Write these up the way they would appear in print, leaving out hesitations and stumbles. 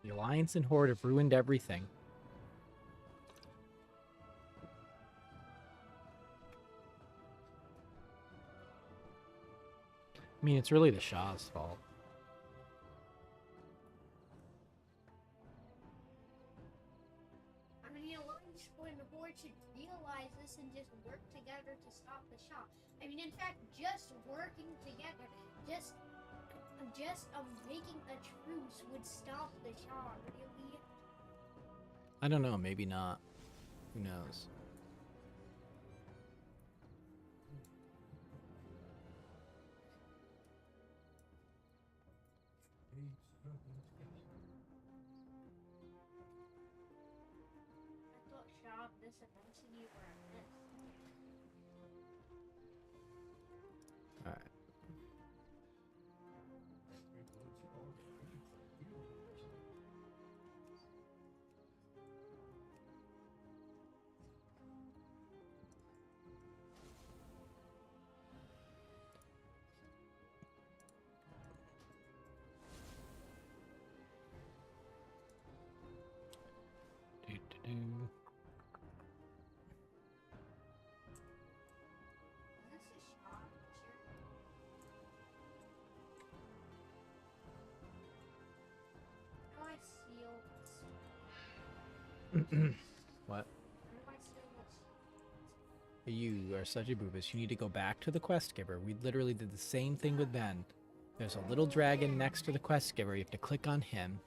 The Alliance and Horde have ruined everything. I mean, it's really the Shah's fault. I mean, the Alliance and Horde should realize this and just work together to stop the Shah. I mean, in fact, just working together, just making a truce would stop the Shah, really? I don't know, maybe not. Who knows? I thought Shah of this immensity were a myth. Alright. Do-do-do. Is this a Shah picture? How do I seal this? What? How do I seal this? You are such a boobus. You need to go back to the quest giver. We literally did the same thing with Ben. There's a little dragon next to the quest giver. You have to click on him.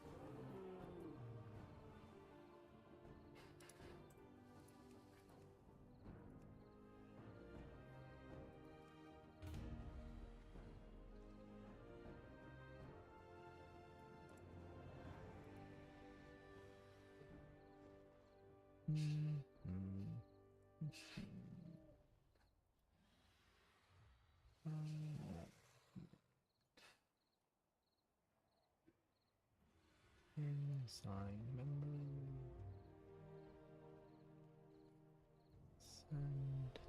Sign member. Send.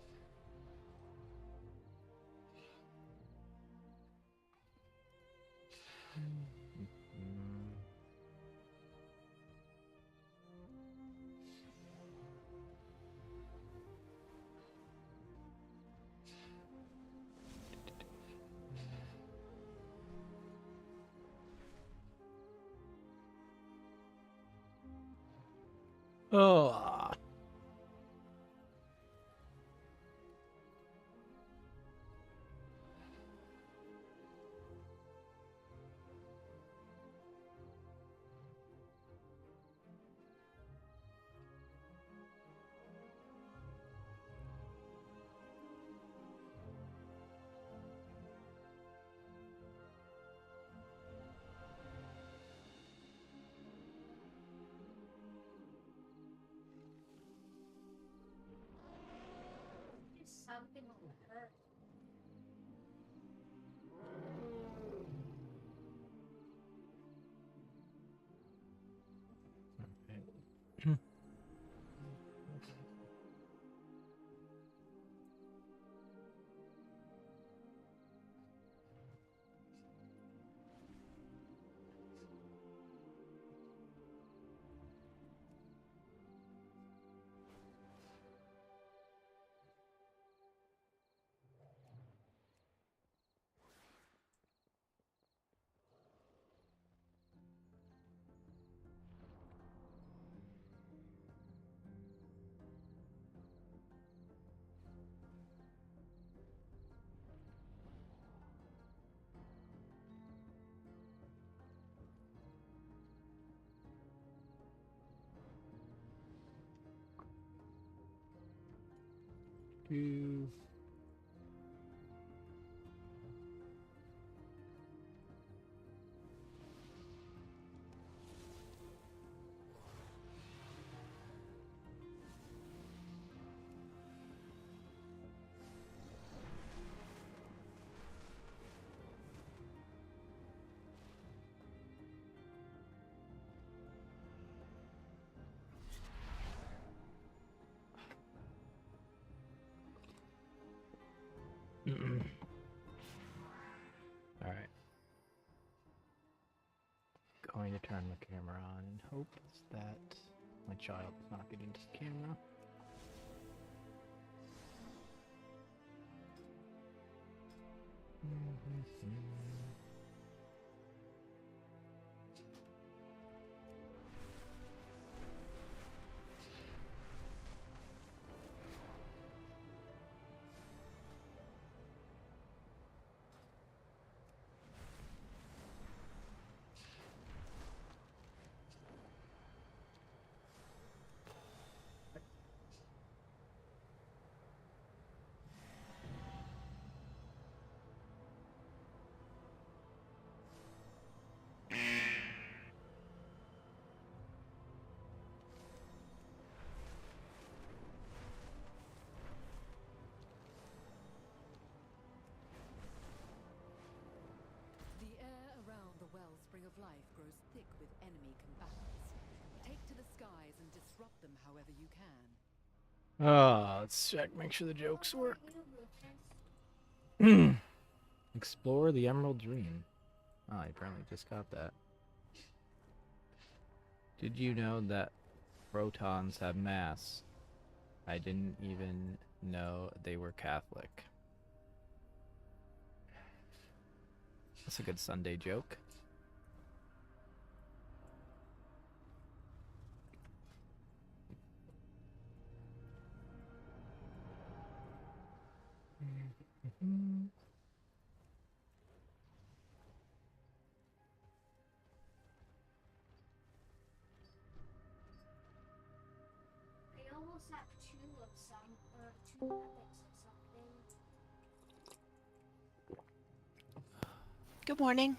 Oh. Just something on her. Do. going to turn the camera on in hopes that my child does not get into the camera. The air around the wellspring of life grows thick with enemy combatants. Take to the skies and disrupt them however you can. Let's check, make sure the jokes work. Explore the Emerald Dream. Oh, I apparently just got that. Did you know that protons have mass? I didn't even know they were Catholic. That's a good Sunday joke. I almost have two of some, or two epics of something. Good morning.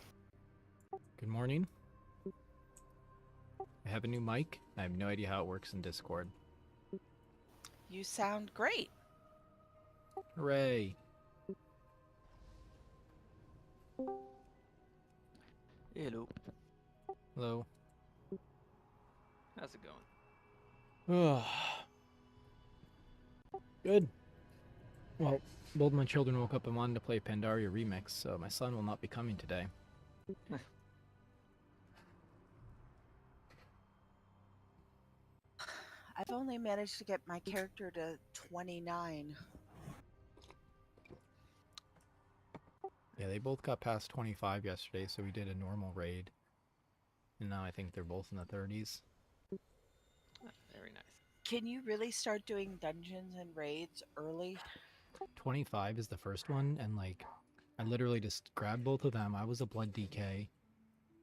Good morning. I have a new mic. I have no idea how it works in Discord. You sound great. Hooray! Hello. Hello. How's it going? Good. Well, both my children woke up and wanted to play Pandaria Remix, so my son will not be coming today. I've only managed to get my character to 29. Yeah, they both got past 25 yesterday, so we did a normal raid. And now I think they're both in the 30s. Very nice. Can you really start doing dungeons and raids early? 25 is the first one, and like, I literally just grabbed both of them. I was a Blood DK.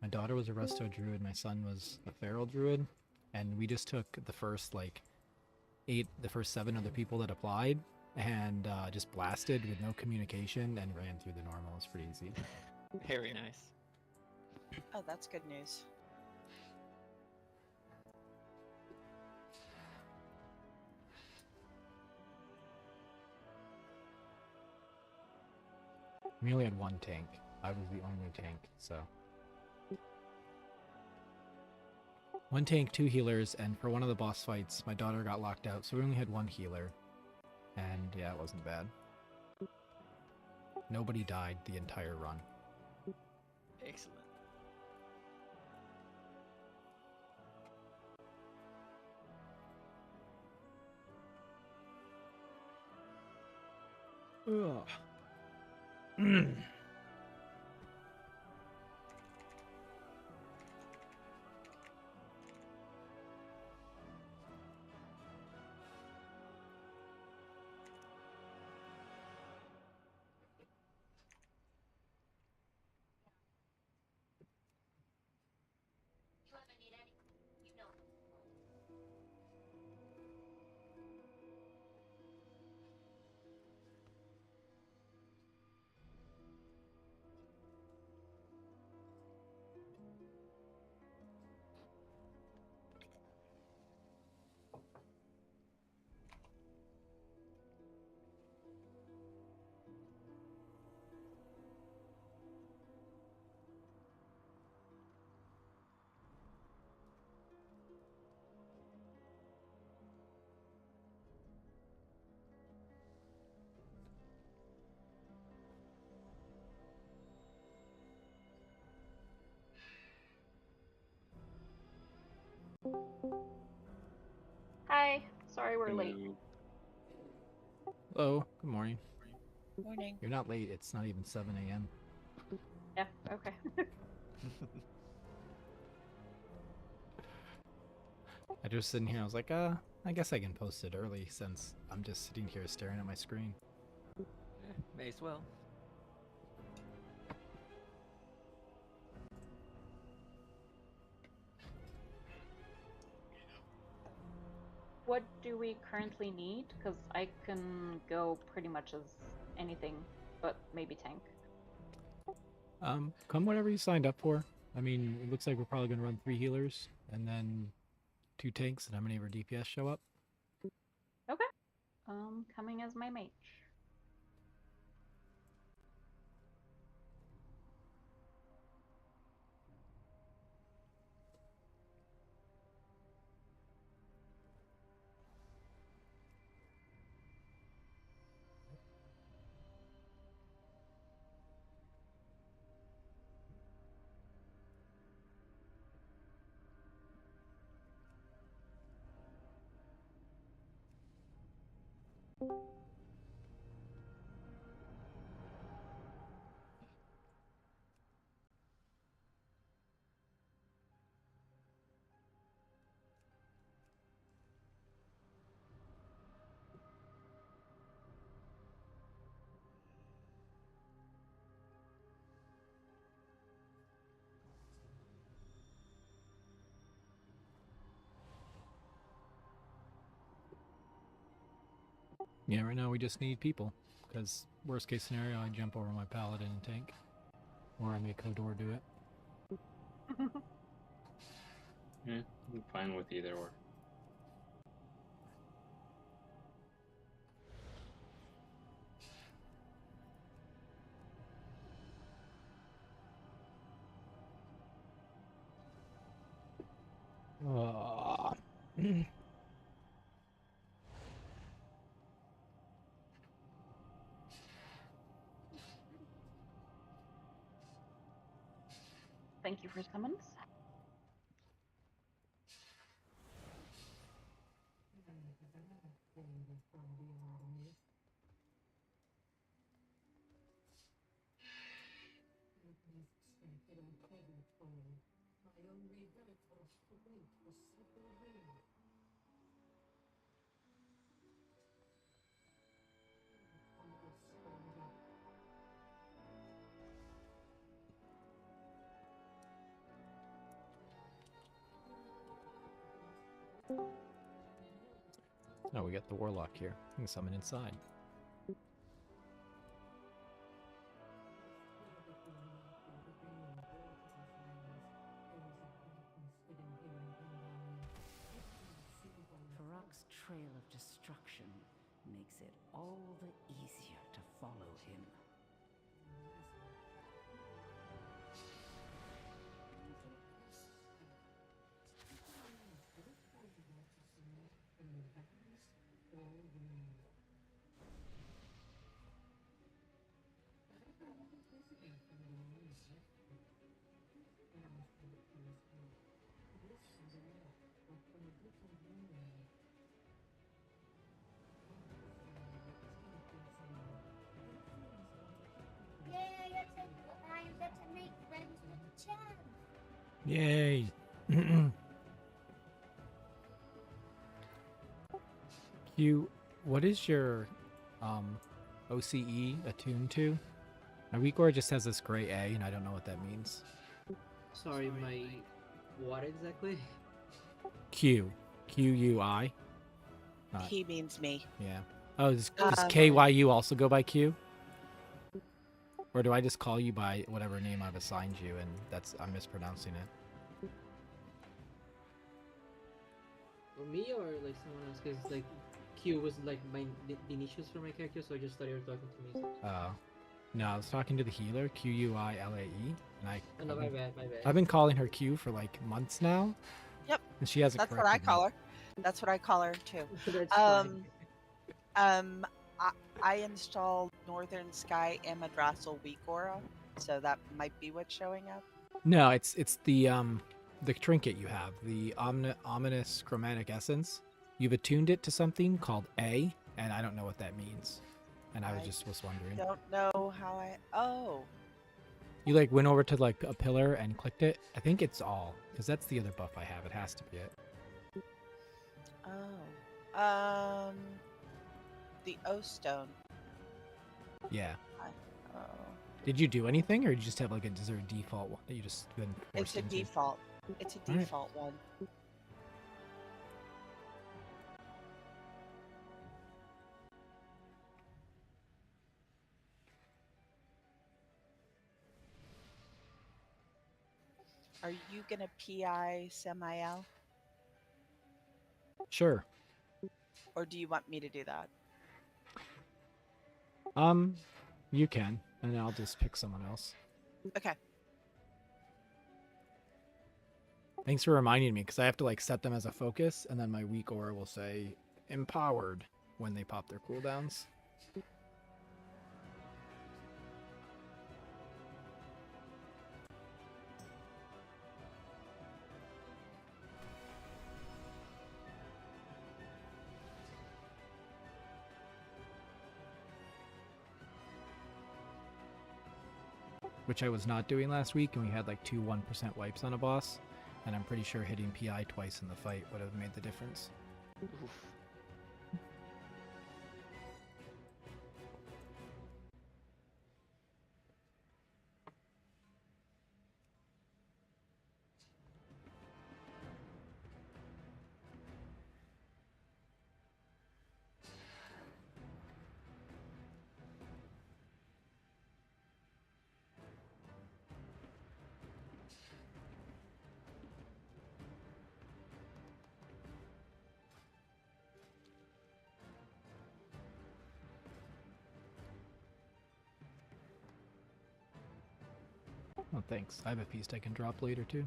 My daughter was a Resto Druid, my son was a Feral Druid. And we just took the first, like, the first 7 other people that applied, and just blasted with no communication and ran through the normal. It's pretty easy. Very nice. Oh, that's good news. We only had one tank. I was the only tank, so. One tank, 2 healers, and for one of the boss fights, my daughter got locked out, so we only had 1 healer. And yeah, it wasn't bad. Nobody died the entire run. Excellent. Ugh. Hi. Sorry we're late. Hello, good morning. Morning. You're not late, it's not even 7 a.m. Yeah, okay. I just sitting here, I was like, I guess I can post it early since I'm just sitting here staring at my screen. Yeah, may as well. What do we currently need? Because I can go pretty much as anything, but maybe tank. Come whatever you signed up for. I mean, it looks like we're probably gonna run 3 healers and then 2 tanks, and how many of our DPS show up? Okay. Coming as my mage. Yeah, right now we just need people. Because worst case scenario, I jump over my paladin and tank. Or I make Hodor do it. I'm fine with either or. Thank you for summons. Oh, we got the warlock here. We can summon inside. Farak's trail of destruction makes it all the easier to follow him. Yay, I get to make friends with Chad. Yay! Q, what is your OCE attuned to? My Weakor just has this gray A, and I don't know what that means. Sorry, my what exactly? Q. Q-U-I. Not, He means me. yeah. Oh, does Um, KYU also go by Q? Or do I just call you by whatever name I've assigned you, and I'm mispronouncing it? For me or like someone else? Because like Q was like the initials for my character, so I just thought you were talking to me. Oh. No, I was talking to the healer, Q-U-I-L-A-E, and Oh, no, my bad, my bad. I've been calling her Q for like months now. Yep. And she hasn't That's what I corrected call me. her. That's what I call her too. That's fine. I installed Northern Sky and Madrasal Weakora, so that might be what's showing up. No, it's the the trinket you have, the ominous chromatic essence. You've attuned it to something called A, and I don't know what that means. And I I was wondering. don't know how I. Oh, You like went over to like a pillar and clicked it. I think it's all, because that's the other buff I have. It has to be it. oh. The O stone. Yeah. Oh, Did you do anything, or did you just have like is there a default one that you just been it's forced a into? default. It's a All right. default one. Are you gonna PI Semi-L, Sure. or do you want me to do that? You can, and I'll just pick someone else. Okay. Thanks for reminding me, because I have to like set them as a focus, and then my weak aura will say empowered when they pop their cooldowns. Which I was not doing last week, and we had like 2 1% wipes on a boss, and I'm pretty sure hitting PI twice in the fight would have made the difference. Oof. Oh, thanks. I have a feast I can drop later too.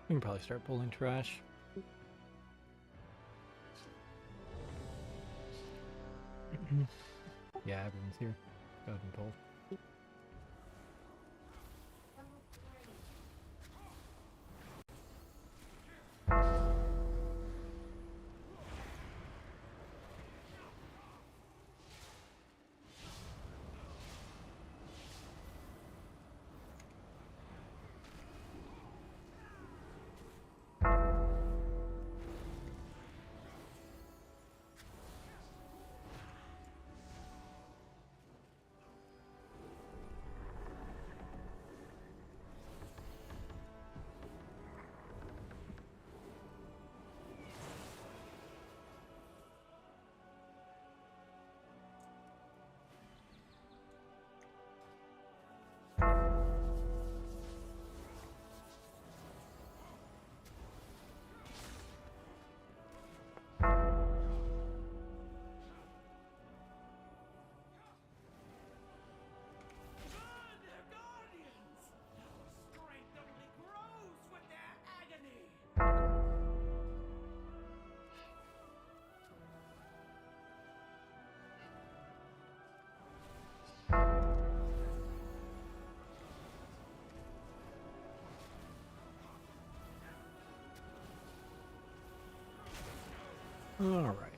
We can probably start pulling trash. Yeah, everyone's here. Go ahead and pull. All right.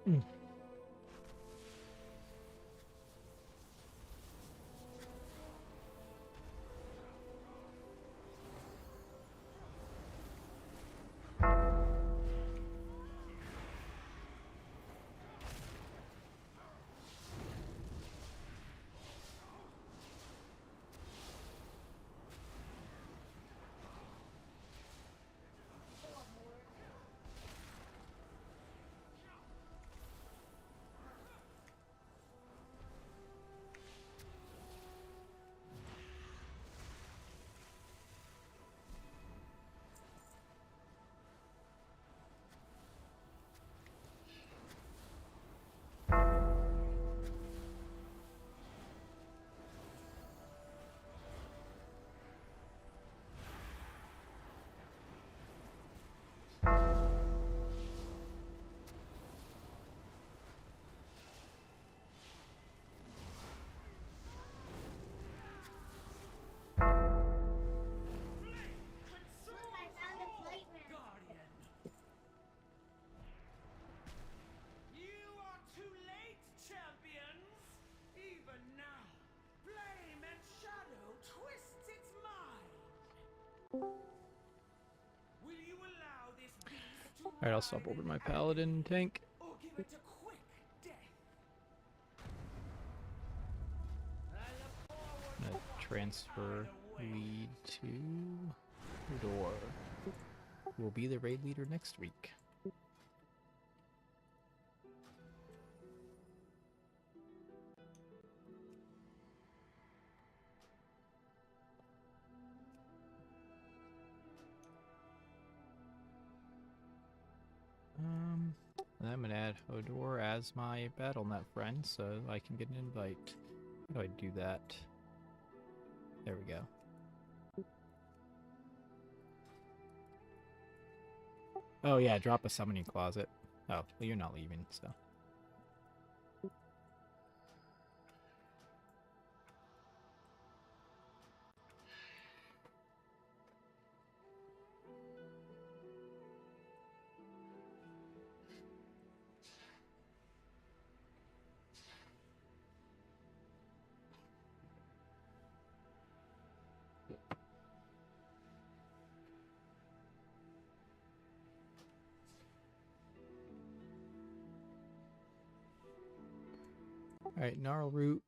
Look, I found a plate man. You are too late, champions! Even now, flame and shadow twists its mind! Will you allow this beast to Alright, I'll swap ride over in my paladin tank. or give it a quick death? I'm gonna transfer lead to Hodor, who will be the raid leader next week. And I'm gonna add Hodor as my BattleNet friend so I can get an invite. How do I do that? There we go. Oh yeah, drop a summoning closet. Oh, well you're not leaving, so. Alright, Gnarl Root,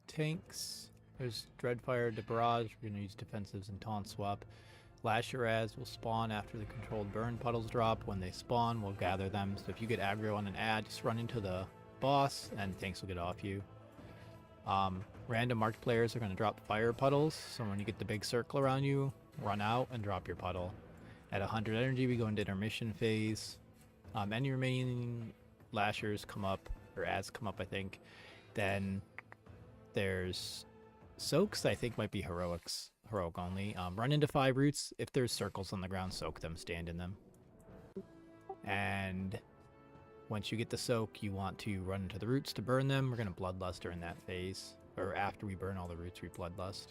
tanks. There's Dreadfire, Barrage. We're going to use defensives and taunt swap. Lasheraz will spawn after the controlled burn puddles drop. When they spawn, we'll gather them. So if you get aggro on an ad, just run into the boss and tanks will get off you. Random marked players are going to drop fire puddles. So when you get the big circle around you, run out and drop your puddle. At 100 energy, we go into intermission phase. Any remaining lashers come up, or ads come up, I think. Then there's soaks, I think might be heroic only. Run into 5 roots. If there's circles on the ground, soak them, stand in them. And once you get the soak, you want to run into the roots to burn them. We're going to bloodlust during that phase. Or after we burn all the roots, we bloodlust.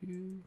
do.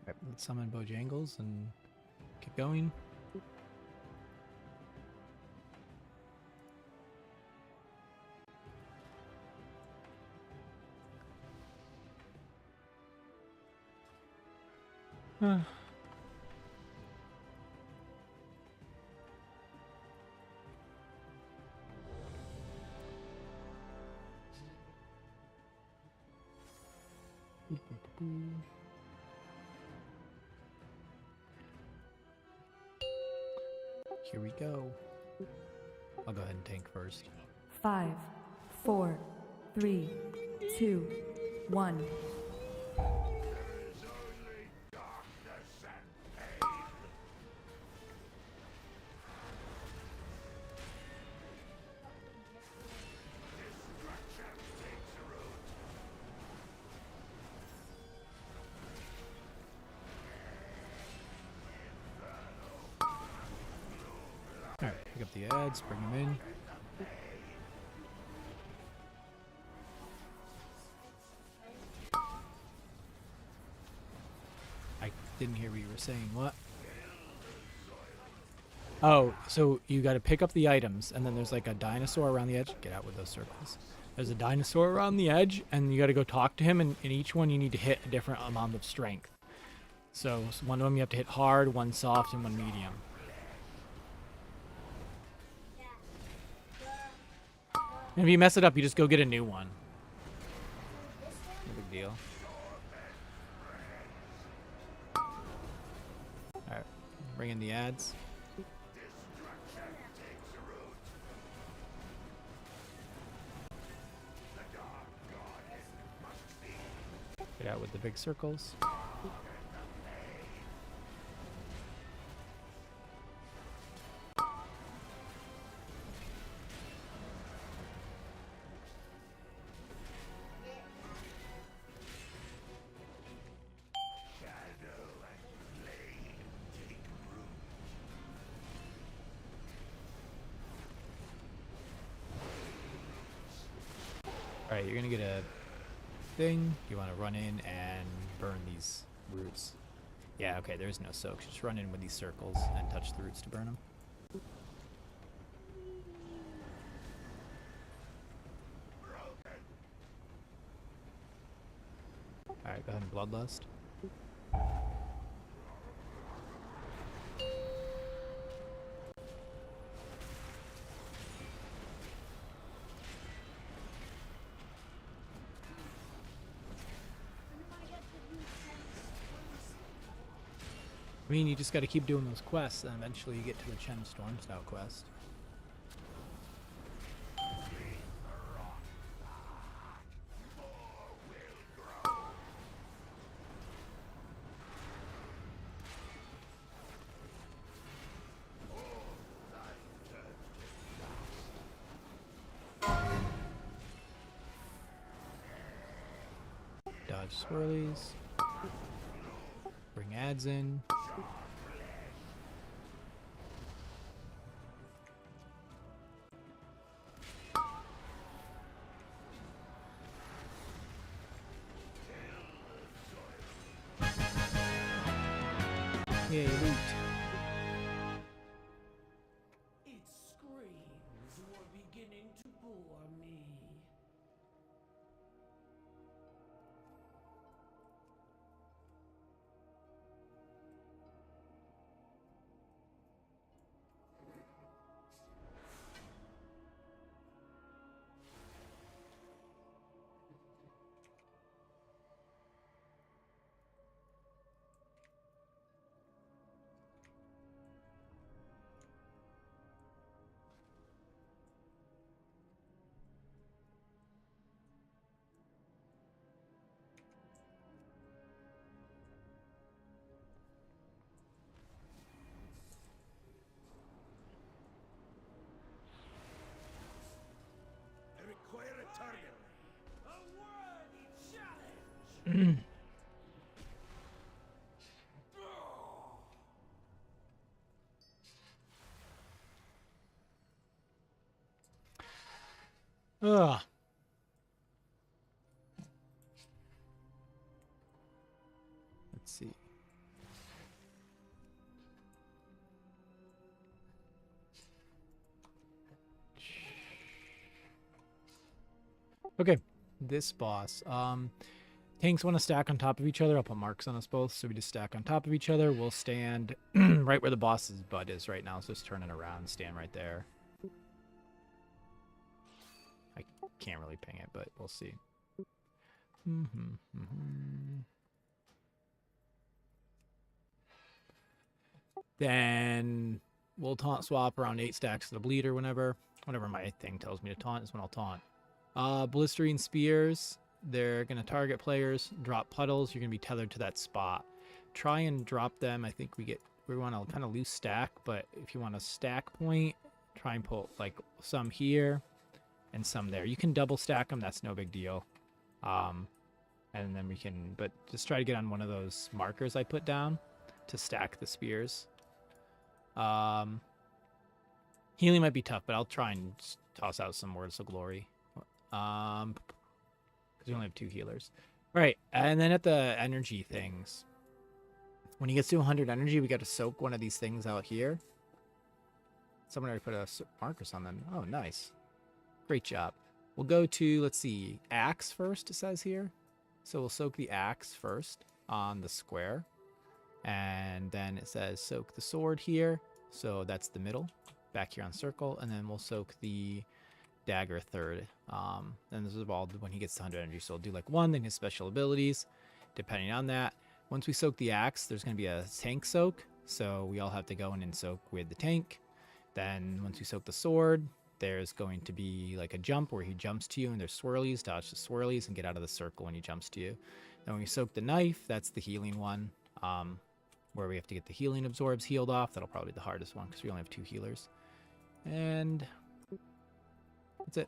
Alright, let's summon Bojangles and keep going. Here we go. I'll go ahead and tank first. 5, 4, 3, 2, 1. Alright, pick up the ads, bring them in. I didn't hear what you were saying. What? Oh, so you gotta pick up the items, and then there's like a dinosaur around the edge. Get out with those circles. There's a dinosaur around the edge, and you gotta go talk to him, and in each one you need to hit a different amount of strength. So one of them you have to hit hard, one soft, and one medium. And if you mess it up, you just go get a new one. No big deal. Alright, bring in the ads. Get out with the big circles. Alright, you're gonna get a thing. You want to run in and burn these roots. Yeah, okay, there's no soaks. Just run in with these circles and touch the roots to burn them. Alright, go ahead and Bloodlust. I mean, you just gotta keep doing those quests, and eventually you get to the Chen Stormstout quest. Dodge swirlies. Bring ads in. Yay, loot. Its screams were beginning to bore me. Ugh. Let's see. Okay, this boss. Tanks want to stack on top of each other. I'll put marks on us both, so we just stack on top of each other. We'll stand right where the boss's butt is right now, so just turn it around, stand right there. I can't really ping it, but we'll see. Then we'll taunt swap around 8 stacks of the bleeder whenever my thing tells me to taunt is when I'll taunt. Blistering spears, they're going to target players, drop puddles, you're going to be tethered to that spot. Try and drop them. I think we want to kind of loose stack, but if you want a stack point, try and put like some here and some there. You can double stack them, that's no big deal. And then but just try to get on one of those markers I put down to stack the spears. Healing might be tough, but I'll try and toss out some words of glory. Because we only have 2 healers. All right, and then at the energy things, when he gets to 100 energy, we got to soak one of these things out here. Someone already put a markers on them. Oh, nice. Great job. We'll go to, let's see, axe first, it says here. So we'll soak the axe first on the square. And then it says soak the sword here. So that's the middle, back here on circle. And then we'll soak the dagger third. And this is all when he gets to 100 energy. So we'll do like 1, then his special abilities, depending on that. Once we soak the axe, there's going to be a tank soak. So we all have to go in and soak with the tank. Then once we soak the sword, there's going to be like a jump where he jumps to you and there's swirlies, dodge the swirlies and get out of the circle when he jumps to you. Then when we soak the knife, that's the healing one, where we have to get the healing absorbs healed off. That'll probably be the hardest one because we only have 2 healers. And that's it.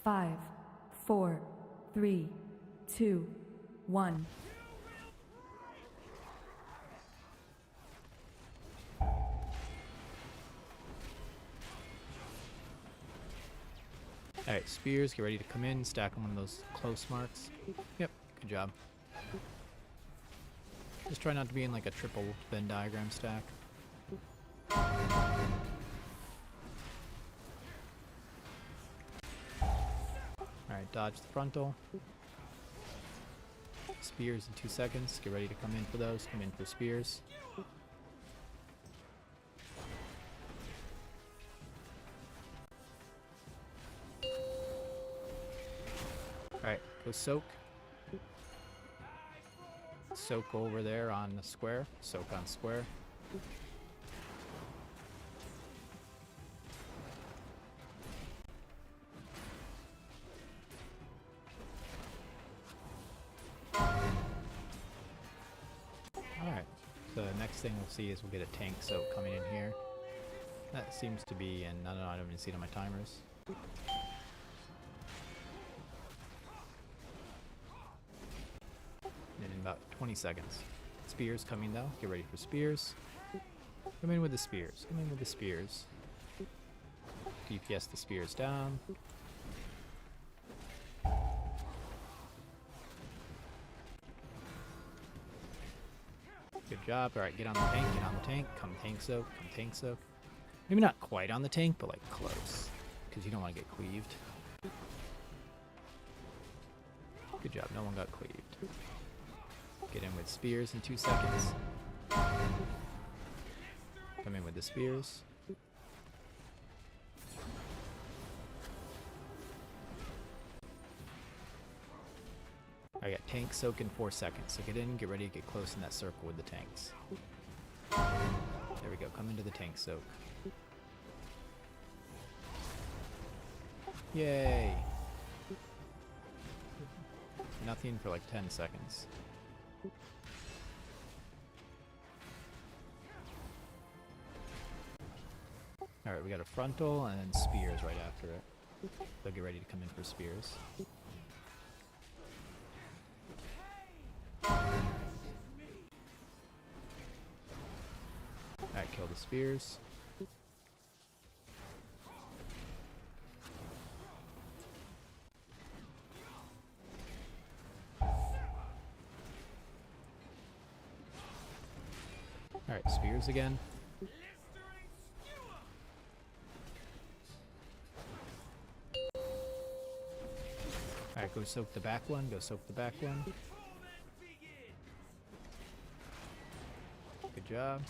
Five, 4, 3, 2, 1. Alright, spears, get ready to come in, stack on one of those close marks. Yep, good job. Just try not to be in like a triple Venn diagram stack. Alright, dodge the frontal. Spears in 2 seconds, get ready to come in for those, come in for spears. Alright, go soak. Soak over there on the square. Soak on square. Alright, so the next thing we'll see is we'll get a tank soak coming in here. That seems to be, and I don't know, I don't even see it on my timers. In about 20 seconds. Spears coming though. Get ready for spears. Come in with the spears. Come in with the spears. DPS the spears down. Good job. Alright, get on the tank. Get on the tank. Come tank soak. Come tank soak. Maybe not quite on the tank, but like close. Because you don't want to get cleaved. Good job. No one got cleaved. Get in with spears in 2 seconds. Come in with the spears. I got tank soak in 4 seconds. So get in, get ready to get close in that circle with the tanks. There we go. Come into the tank soak. nothing for like 10 seconds. Alright, we got a frontal and then spears right after it. They'll get ready to come in for spears. Alright, kill the spears. Alright, spears again. Alright, go soak the back one, go soak the back one. Good job.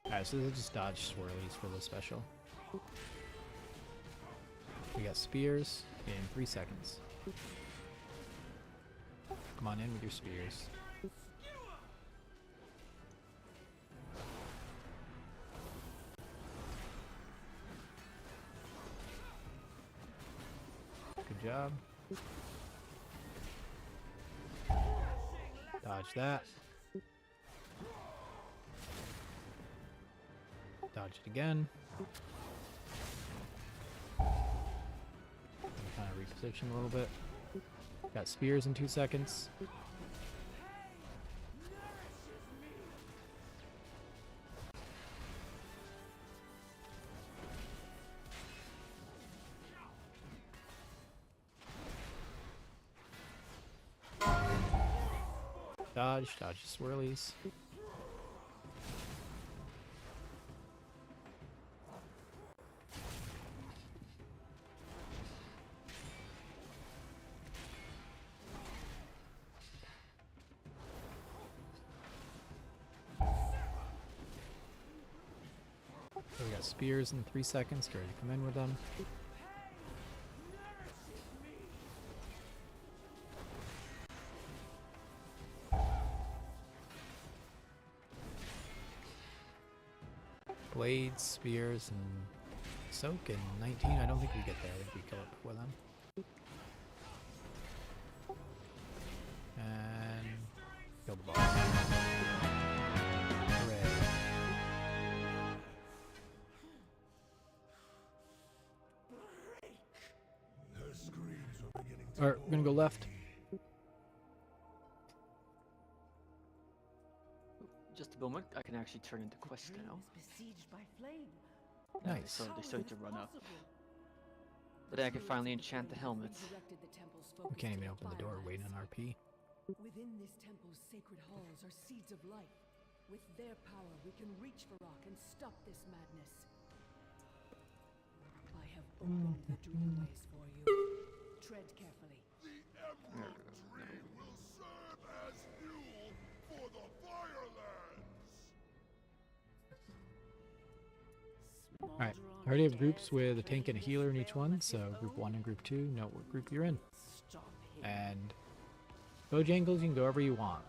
Alright, so this is just dodge swirlies for the special. We got spears in 3 seconds. Come on in with your spears. Good job. Dodge that. Dodge it again. Kind of reposition a little bit. Got spears in 2 seconds. Dodge the swirlies. So we got spears in 3 seconds. Get ready to come in with them. Blades, spears, and soak in 19. I don't think we get there. I think we kill it before them. And kill the boss. Hooray. Alright, we're gonna go left. Just a moment, I can actually turn into quest now. Nice. So they're starting to run up. But then I can finally enchant the helmet. We can't even open the door. We're waiting on RP. Within this temple's sacred halls are seeds of life. With their power, we can reach for rock and stop this madness. I have opened the doorways for you. Tread carefully. will serve as fuel for the Firelands. Alright, I already have groups with a tank and a healer in each one, so group 1 and group 2 know what group you're in. And Bojangles, you can go wherever you want.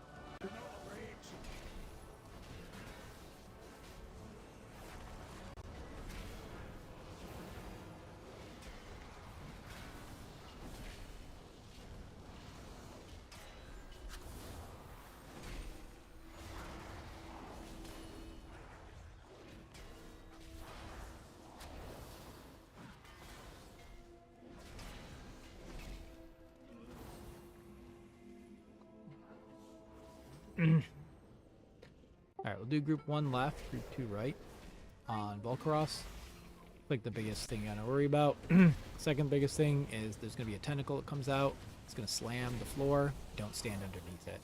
Alright, we'll do group 1 left, group 2 right on Volcaros. Like the biggest thing you gotta worry about. Second biggest thing is there's gonna be a tentacle that comes out. It's gonna slam the floor. Don't stand underneath it.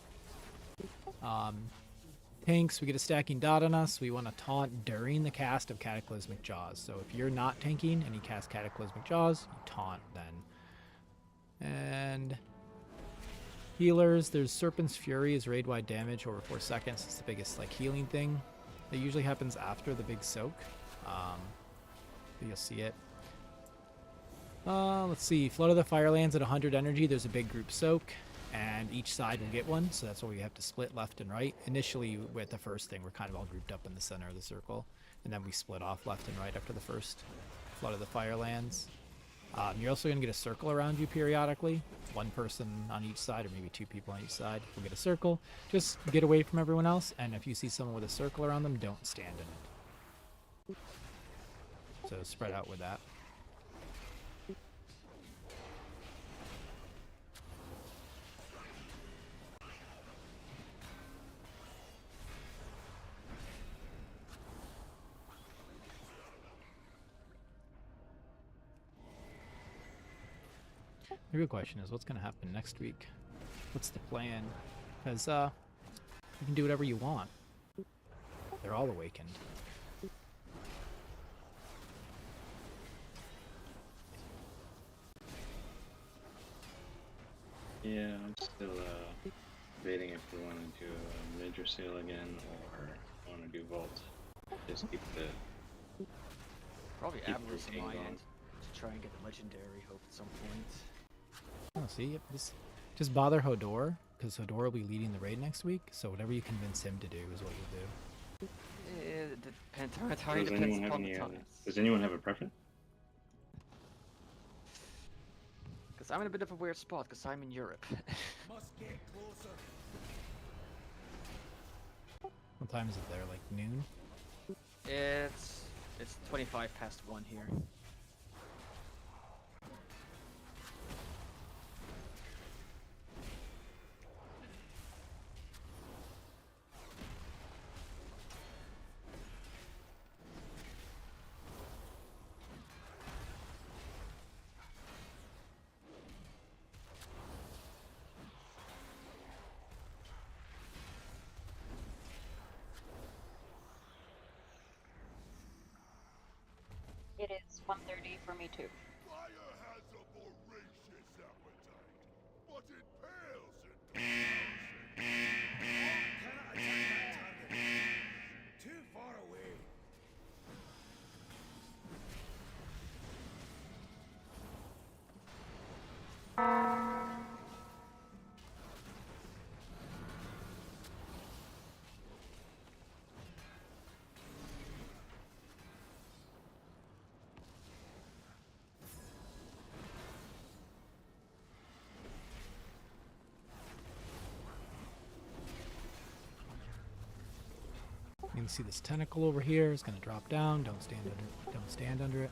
Tanks, we get a stacking dot on us. We want to taunt during the cast of Cataclysmic Jaws. So if you're not tanking and you cast Cataclysmic Jaws, you taunt then. And healers, there's Serpent's Fury is raid-wide damage over 4 seconds. It's the biggest like healing thing. It usually happens after the big soak. You'll see it. Let's see. Flood of the Firelands at 100 energy. There's a big group soak, and each side will get one. So that's why we have to split left and right. Initially, with the first thing, we're kind of all grouped up in the center of the circle, and then we split off left and right after the first Flood of the Firelands. You're also going to get a circle around you periodically. One person on each side, or maybe two people on each side, will get a circle. Just get away from everyone else, and if you see someone with a circle around them, don't stand in it. So spread out with that. The real question is, what's going to happen next week? What's the plan? Because you can do whatever you want. They're all awakened. Yeah, I'm still debating if we want to do a major sale again or want to do Vault. Just keep the Probably keep Avarice the in my game end to try and get the legendary hope at some point. Oh, see, yep, just bother Hodor, because Hodor will be leading the raid next week, so whatever you convince him to do is what you'll do. It depends. It entirely depends upon the times. Does anyone have a preference? Because I'm in a bit of a weird spot, because I'm in Europe. Must get closer. What time is it there, like noon? It's 25 past 1 here. It is 1:30 for me too. Fire has a voracious appetite, but it pales in comparison. Cannot attack that target. Too far away. You can see this tentacle over here is going to drop down. Don't stand under it.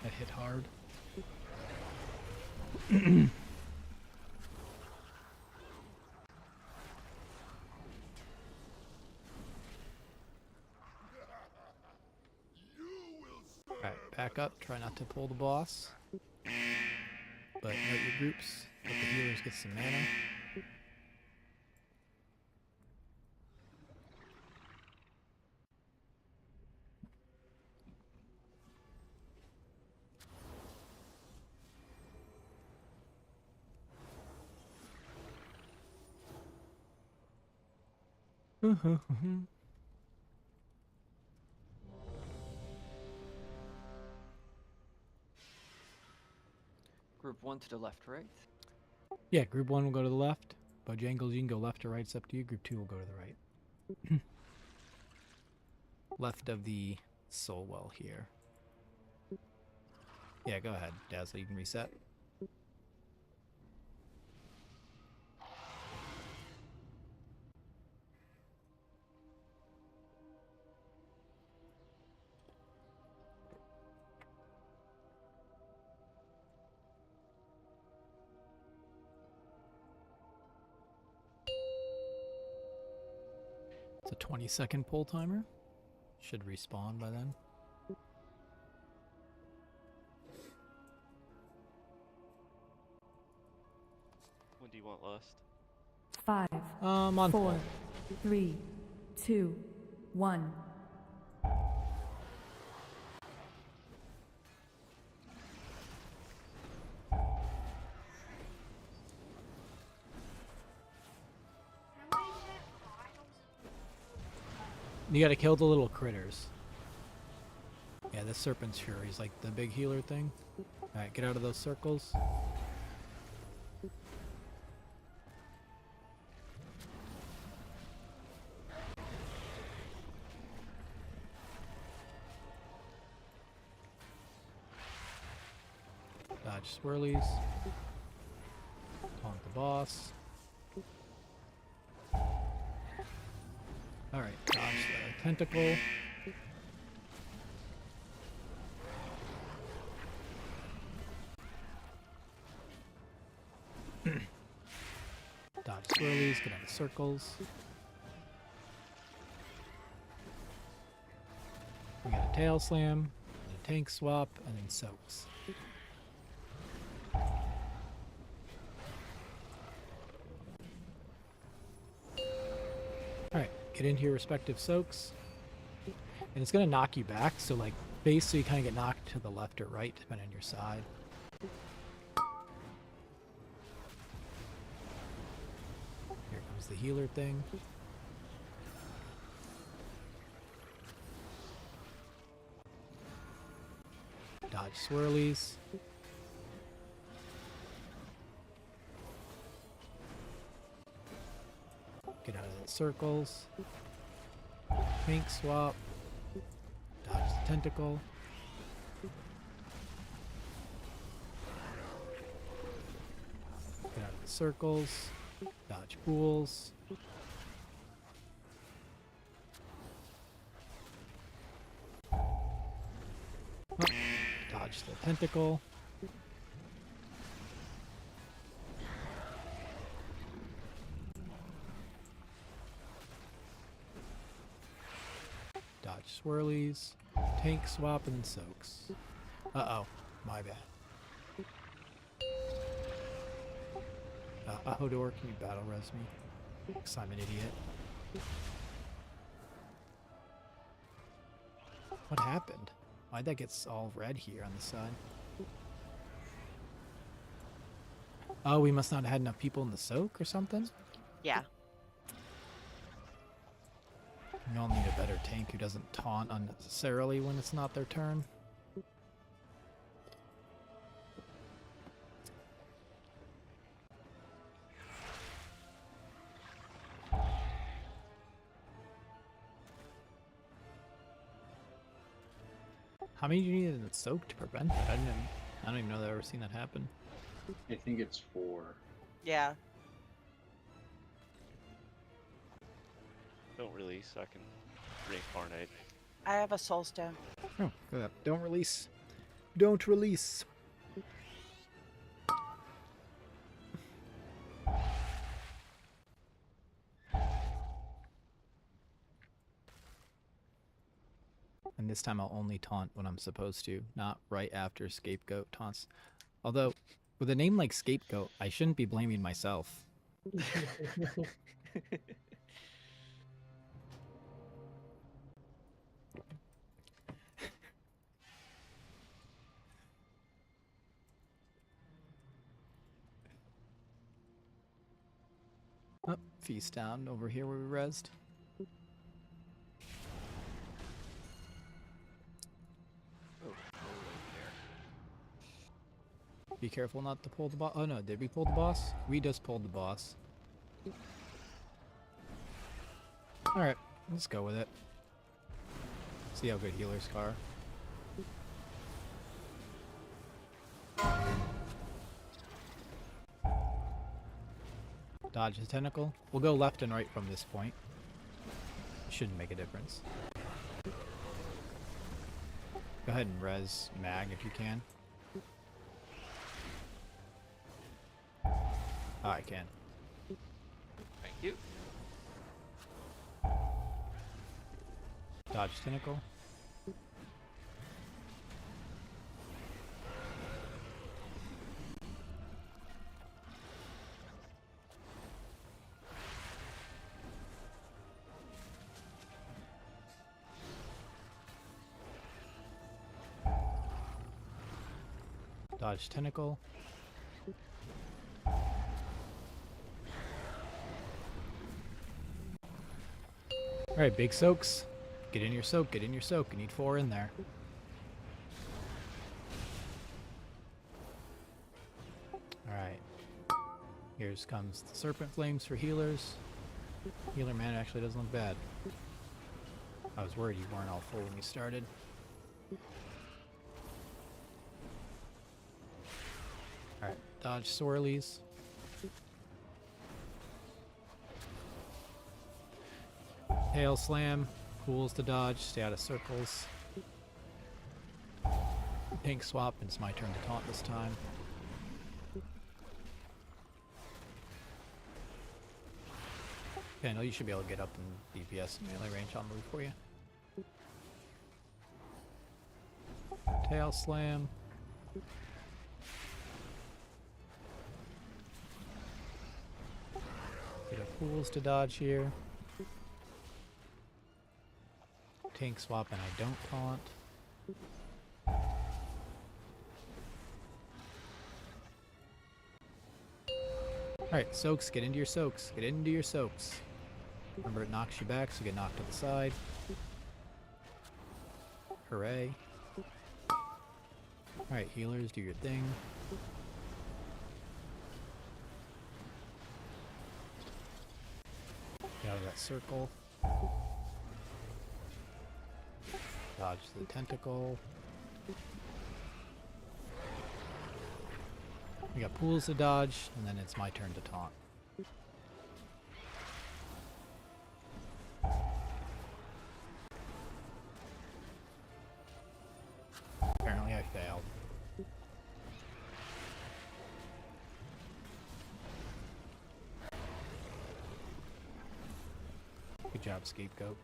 That hit hard. Alright, back up. Try not to pull the boss. But note your groups. Let the healers get some mana. Group 1 to the left, right? Yeah, group 1 will go to the left. Bojangles, you can go left or right. It's up to you. Group 2 will go to the right. Left of the soul well here. Yeah, go ahead, Dazzle. You can reset. It's a 20-second pull timer. Should respawn by then. lost. 5, On 4, full. 3, 2, 1. How many is that? Files? You gotta kill the little critters. Yeah, the Serpent's Fury is like the big healer thing. Alright, get out of those circles. Dodge swirlies. Taunt the boss. Alright, dodge the tentacle. Dodge swirlies, get out of circles. We got a tail slam, and a tank swap, and then soaks. Alright, get into your respective soaks. And it's gonna knock you back, so like basically you kinda get knocked to the left or right, depending on your side. Here comes the healer thing. Dodge swirlies. Get out of the circles. Pink swap. Dodge the tentacle. Get out of the circles. Dodge pools. Oh, dodge the tentacle. Dodge swirlies. Tank swap and soaks. Uh-oh. My bad. Hodor, can you battle res me? 'Cause I'm an idiot. What happened? Why'd that get all red here on the side? Oh, we must not have had enough people in the soak or something? Yeah. We all need a better tank who doesn't taunt unnecessarily when it's not their turn. How many do you need in the soak to prevent that? I don't even know that I've ever seen that happen. I think it's 4. Yeah. Don't release, so I can reincarnate. I have a soul stone. Oh, good. Don't release. Don't release. And this time I'll only taunt when I'm supposed to, not right after Scapegoat taunts. Although, with a name like Scapegoat, I shouldn't be blaming myself. Oh, feast down over here where we resed. Be careful not to pull the boss. Oh no, did we pull the boss? We just pulled the boss. Alright, let's go with it. See how good healers are. Dodge the tentacle. We'll go left and right from this point. Shouldn't make a difference. Go ahead and res mag if you can. Oh, I can. Thank you. Dodge tentacle. Dodge tentacle. Alright, big soaks. Get in your soak, get in your soak. You need 4 in there. Alright. Here's comes the Serpent Flames for healers. Healer mana actually doesn't look bad. I was worried you weren't all full when you started. Alright, dodge swirlies. Tail slam, pools to dodge, stay out of circles. Pink swap, and it's my turn to taunt this time. Okay, I know you should be able to get up in DPS and melee range on move for you. Tail slam. Bit of pools to dodge here. Tank swap and I don't taunt. Alright, soaks, get into your soaks. Get into your soaks. Remember, it knocks you back, so get knocked to the side. Hooray. Alright, healers, do your thing. Get out of that circle. Dodge the tentacle. We got pools to dodge, and then it's my turn to taunt. Apparently I failed. Good job, Scapegoat.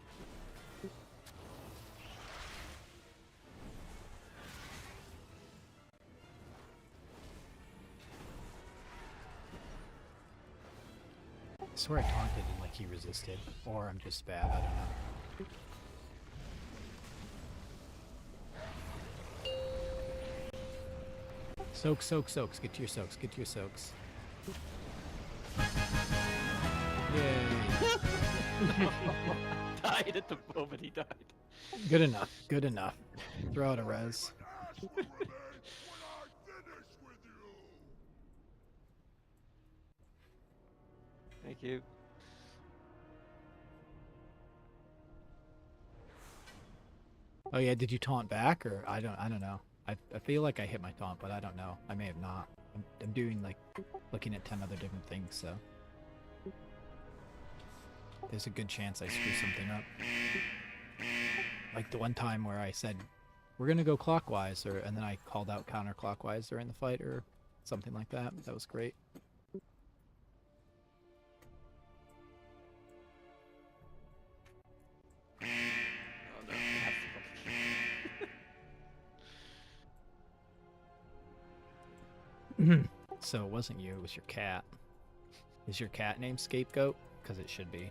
I swear I taunted and like he resisted, or I'm just bad, I don't know. Soaks, soaks, soaks. Get to your soaks, get to your soaks. Yay. Died at the moment he died. Good enough, good enough. Throw out a res. Thank you. Oh yeah, did you taunt back or I don't know. I feel like I hit my taunt, but I don't know. I may have not. I'm doing like looking at 10 other different things, so there's a good chance I screw something up. Like the one time where I said we're gonna go clockwise, and then I called out counterclockwise during the fight or something like that. That was great. So it wasn't you, it was your cat. Is your cat named Scapegoat? Because it should be.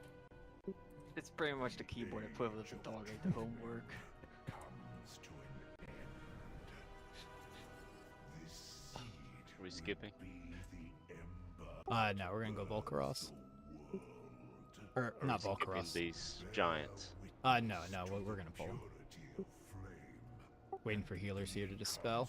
It's pretty much the keyboard equivalent of dog ate the homework. Are we skipping? No, we're gonna go Volcaros. Or, not Volcaros. These giants. No, we're gonna pull them. Waiting for healers here to dispel.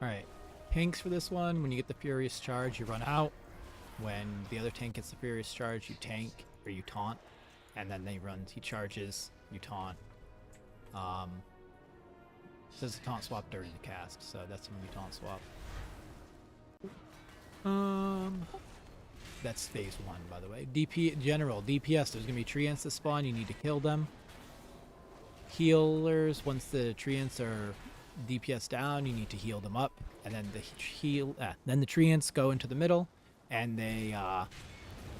Alright, tanks for this one. When you get the Furious Charge, you run out. When the other tank gets the Furious Charge, you tank, or you taunt. And then he charges, you taunt. Says taunt swap during the cast, so that's when you taunt swap. That's phase 1, by the way. General, DPS, there's gonna be treants that spawn, you need to kill them. Healers, once the treants are DPS down, you need to heal them up, and then then the treants go into the middle, and they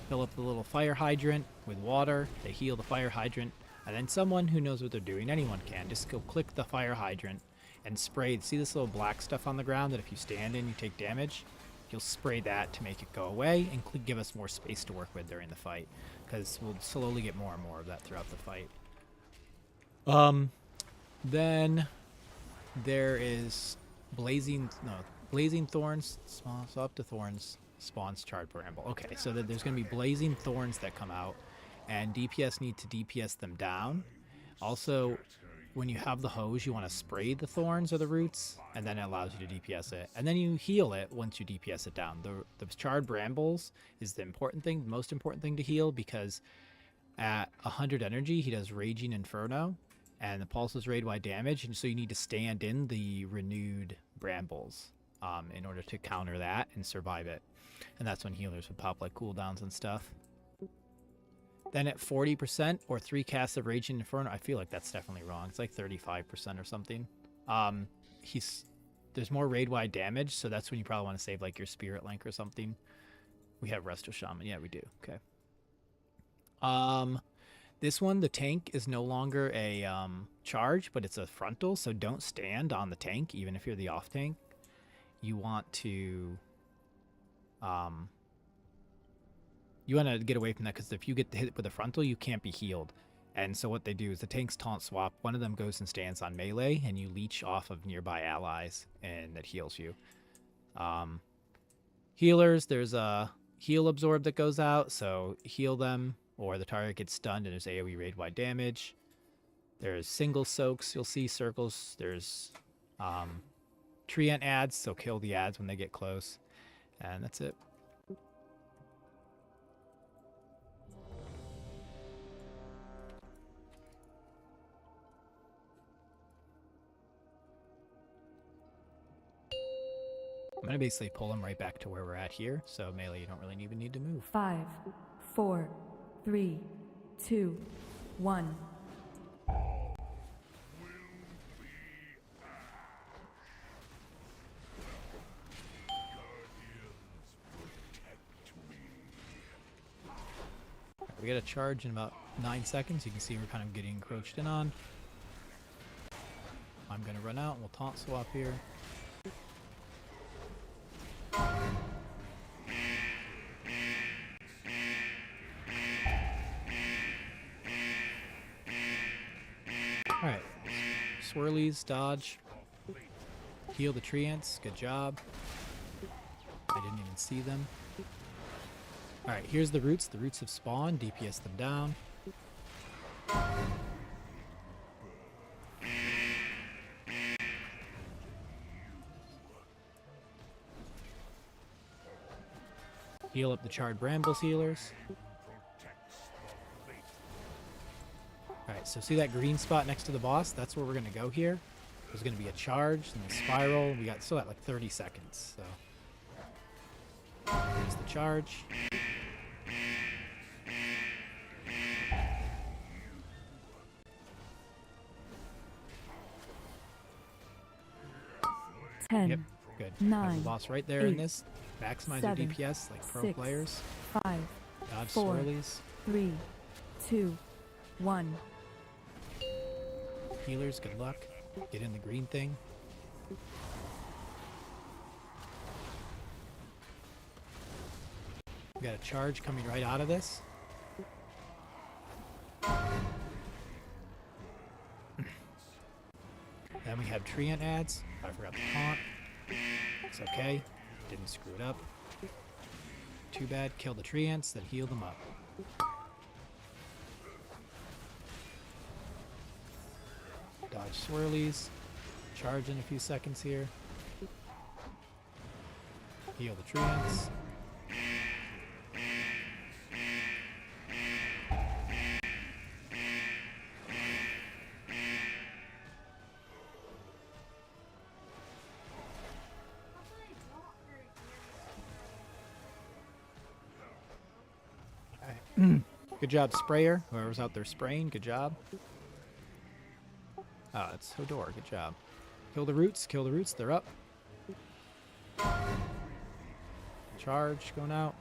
fill up the little fire hydrant with water. They heal the fire hydrant, and then someone who knows what they're doing, anyone can, just go click the fire hydrant and spray. See this little black stuff on the ground that if you stand in, you take damage? You'll spray that to make it go away and give us more space to work with during the fight, because we'll slowly get more and more of that throughout the fight. Then there is blazing thorns. So up to thorns spawns charred bramble. Okay, so there's going to be blazing thorns that come out, and DPS need to DPS them down. Also, when you have the hose, you want to spray the thorns or the roots, and then it allows you to DPS it. And then you heal it once you DPS it down. The charred brambles is the most important thing to heal, because at 100 energy, he does Raging Inferno, and the pulses raid-wide damage, and so you need to stand in the renewed brambles in order to counter that and survive it. And that's when healers would pop like cooldowns and stuff. Then at 40% or 3 casts of Raging Inferno, I feel like that's definitely wrong. It's like 35% or something. There's more raid-wide damage, so that's when you probably want to save like your Spirit Link or something. We have Resto Shaman. Yeah, we do. Okay. This one, the tank is no longer a charge, but it's a frontal, so don't stand on the tank, even if you're the off tank. You want to get away from that, because if you get hit with a frontal, you can't be healed. And so what they do is the tanks taunt swap. One of them goes and stands on melee, and you leech off of nearby allies, and it heals you. Healers, there's a heal absorb that goes out, so heal them, or the target gets stunned and there's AoE raid-wide damage. There's single soaks, you'll see circles. There's treant ads, so kill the ads when they get close. And that's it. I'm going to basically pull them right back to where we're at here, so melee you don't really even need to move. 5, 4, 3, 2, 1. We get a charge in about 9 seconds. You can see we're kind of getting encroached in on. I'm going to run out and we'll taunt swap here. Alright, swirlies, dodge, heal the treants, good job. I didn't even see them. Alright, here's the roots. The roots have spawned, DPS them down. Heal up the charred brambles healers. Alright, so see that green spot next to the boss? That's where we're going to go here. There's going to be a charge and a spiral. We got still at like 30 seconds. So here's the charge. Yep, good. 9, Have the boss right there 8, in this. Maximize 7, your DPS like pro 6, players. 5, Dodge 4, swirlies. 3, 2, 1. Healers, good luck. Get in the green thing. We got a charge coming right out of this. Then we have treant ads. I forgot the taunt. It's okay. Didn't screw it up. Too bad. Kill the treants, then heal them up. Dodge swirlies. Charge in a few seconds here. Heal the treants. Good job, sprayer. Whoever's out there spraying, good job. Oh, it's Hodor. Good job. Kill the roots, kill the roots, they're up. Charge going out.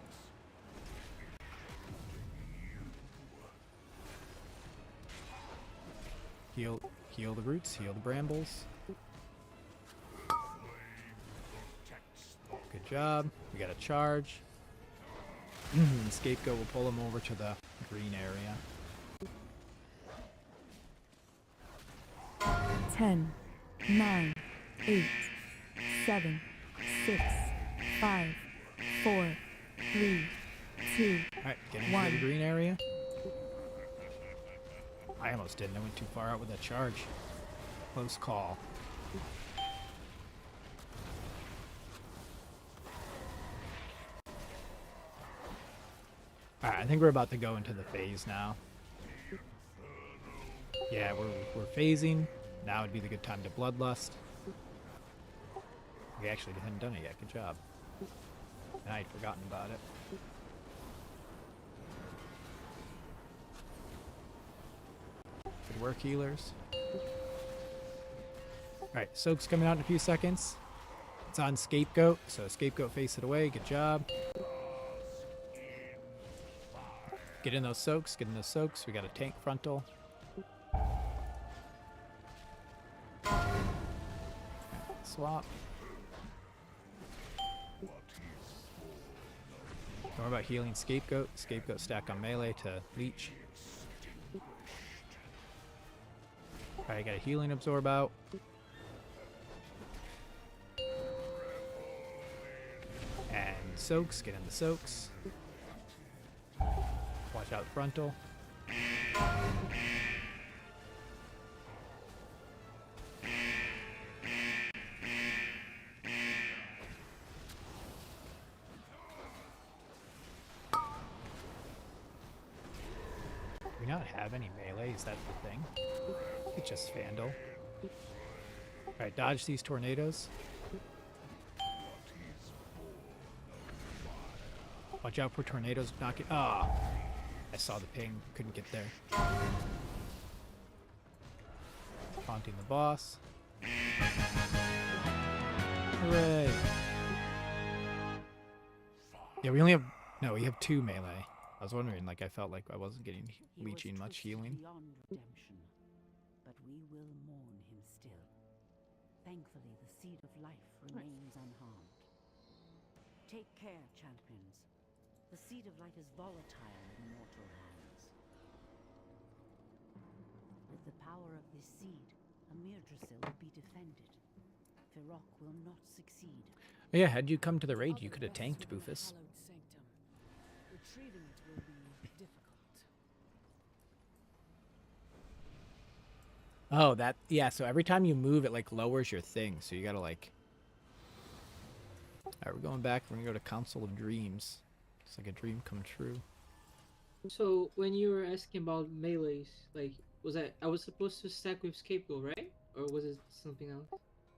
Heal the roots, heal the brambles. Good job. We got a charge. Scapegoat will pull him over to the green area. 10, 9, 8, 7, 6, 5, 4, 3, 2, Alright, get into the 1. green area. I almost didn't. I went too far out with that charge. Close call. Alright, I think we're about to go into the phase now. Yeah, we're phasing. Now would be the good time to bloodlust. We actually hadn't done it yet. Good job. And I had forgotten about it. Good work, healers. Alright, Soak's coming out in a few seconds. It's on Scapegoat, so Scapegoat face it away. Good job. Get in those Soaks, get in those Soaks. We got a tank frontal. Swap. Don't worry about healing Scapegoat. Scapegoat stack on melee to leech. Alright, got a healing absorb out. And Soaks, get in the Soaks. Watch out frontal. Do we not have any melee? Is that the thing? It's just Vandal. Alright, dodge these tornadoes. Watch out for tornadoes knocking. Ah! I saw the ping. Couldn't get there. Taunting the boss. Hooray! Yeah, we only have... No, we have 2 melee. I was wondering, like, I felt like I wasn't getting leeching much healing. Beyond redemption, but we will mourn him still. Thankfully, the seed of life remains unharmed. Take care, champions. The seed of life is volatile in mortal hands. With the power of this seed, Amirdrasil will be defended. Firok will not succeed. Yeah, had you come to the raid, you could have tanked Boofus. Retrieving it will be difficult. Oh, that... Yeah, so every time you move, it, like, lowers your thing. So you gotta, like... Alright, we're going back. We're gonna go to Council of Dreams. It's like a dream come true. So when you were asking about melees, like, was I was supposed to stack with Scapegoat, right? Or was it something else?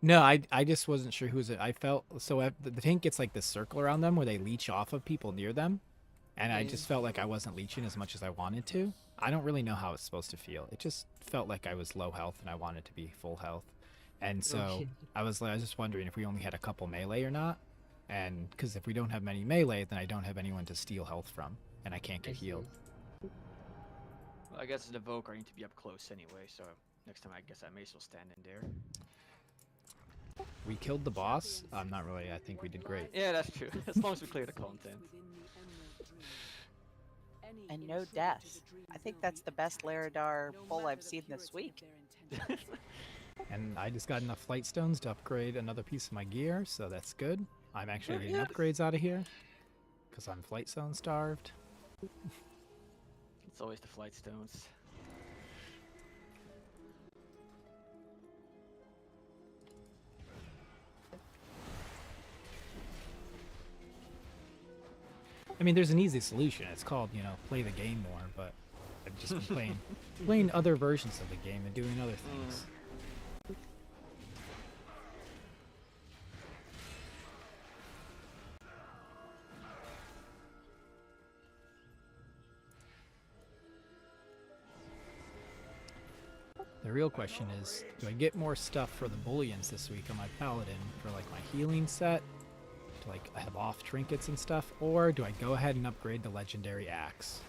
No, I just wasn't sure who's it. I felt... So the tank gets, like, this circle around them where they leech off of people near them. And I just felt like I wasn't leeching as much as I wanted to. I don't really know how it's supposed to feel. It just felt like I was low health and I wanted to be full health. And so I was just wondering if we only had a couple melee or not. And because if we don't have many melee, then I don't have anyone to steal health from. And I can't get healed. Well, I guess as an evoker, I need to be up close anyway, so next time I guess I may as well stand in there. We killed the boss. Not really. I think we did great. Yeah, that's true. As long as we clear the content. And no deaths. I think that's the best Laradar pull I've seen this week. And I just got enough flight stones to upgrade another piece of my gear, so that's good. I'm actually getting upgrades out of here because I'm flight stone starved. It's always the flight stones. I mean, there's an easy solution. It's called, you know, play the game more, but I've just been playing other versions of the game and doing other things. The real question is, do I get more stuff for the bullions this week on my paladin for like my healing set? To like have off trinkets and stuff, or do I go ahead and upgrade the legendary axe?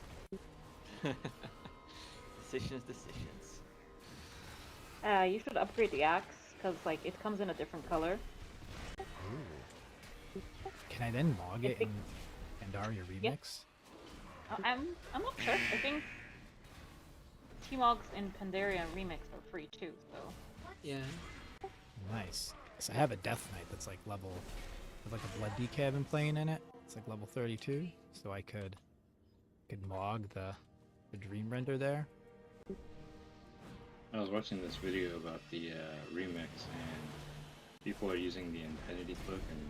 Decisions. You should upgrade the axe because like it comes in a different color. Ooh. Can I then log it in Pandaria Remix? I'm not sure. I think T-Mogs in Pandaria Remix are free too. So Yeah. Nice. So I have a Death Knight that's like level, with like a Blood DK I've been playing in it. It's like level 32, so I could log the Dream Render there. I was watching this video about the remix, and people are using the Infinity Cloak and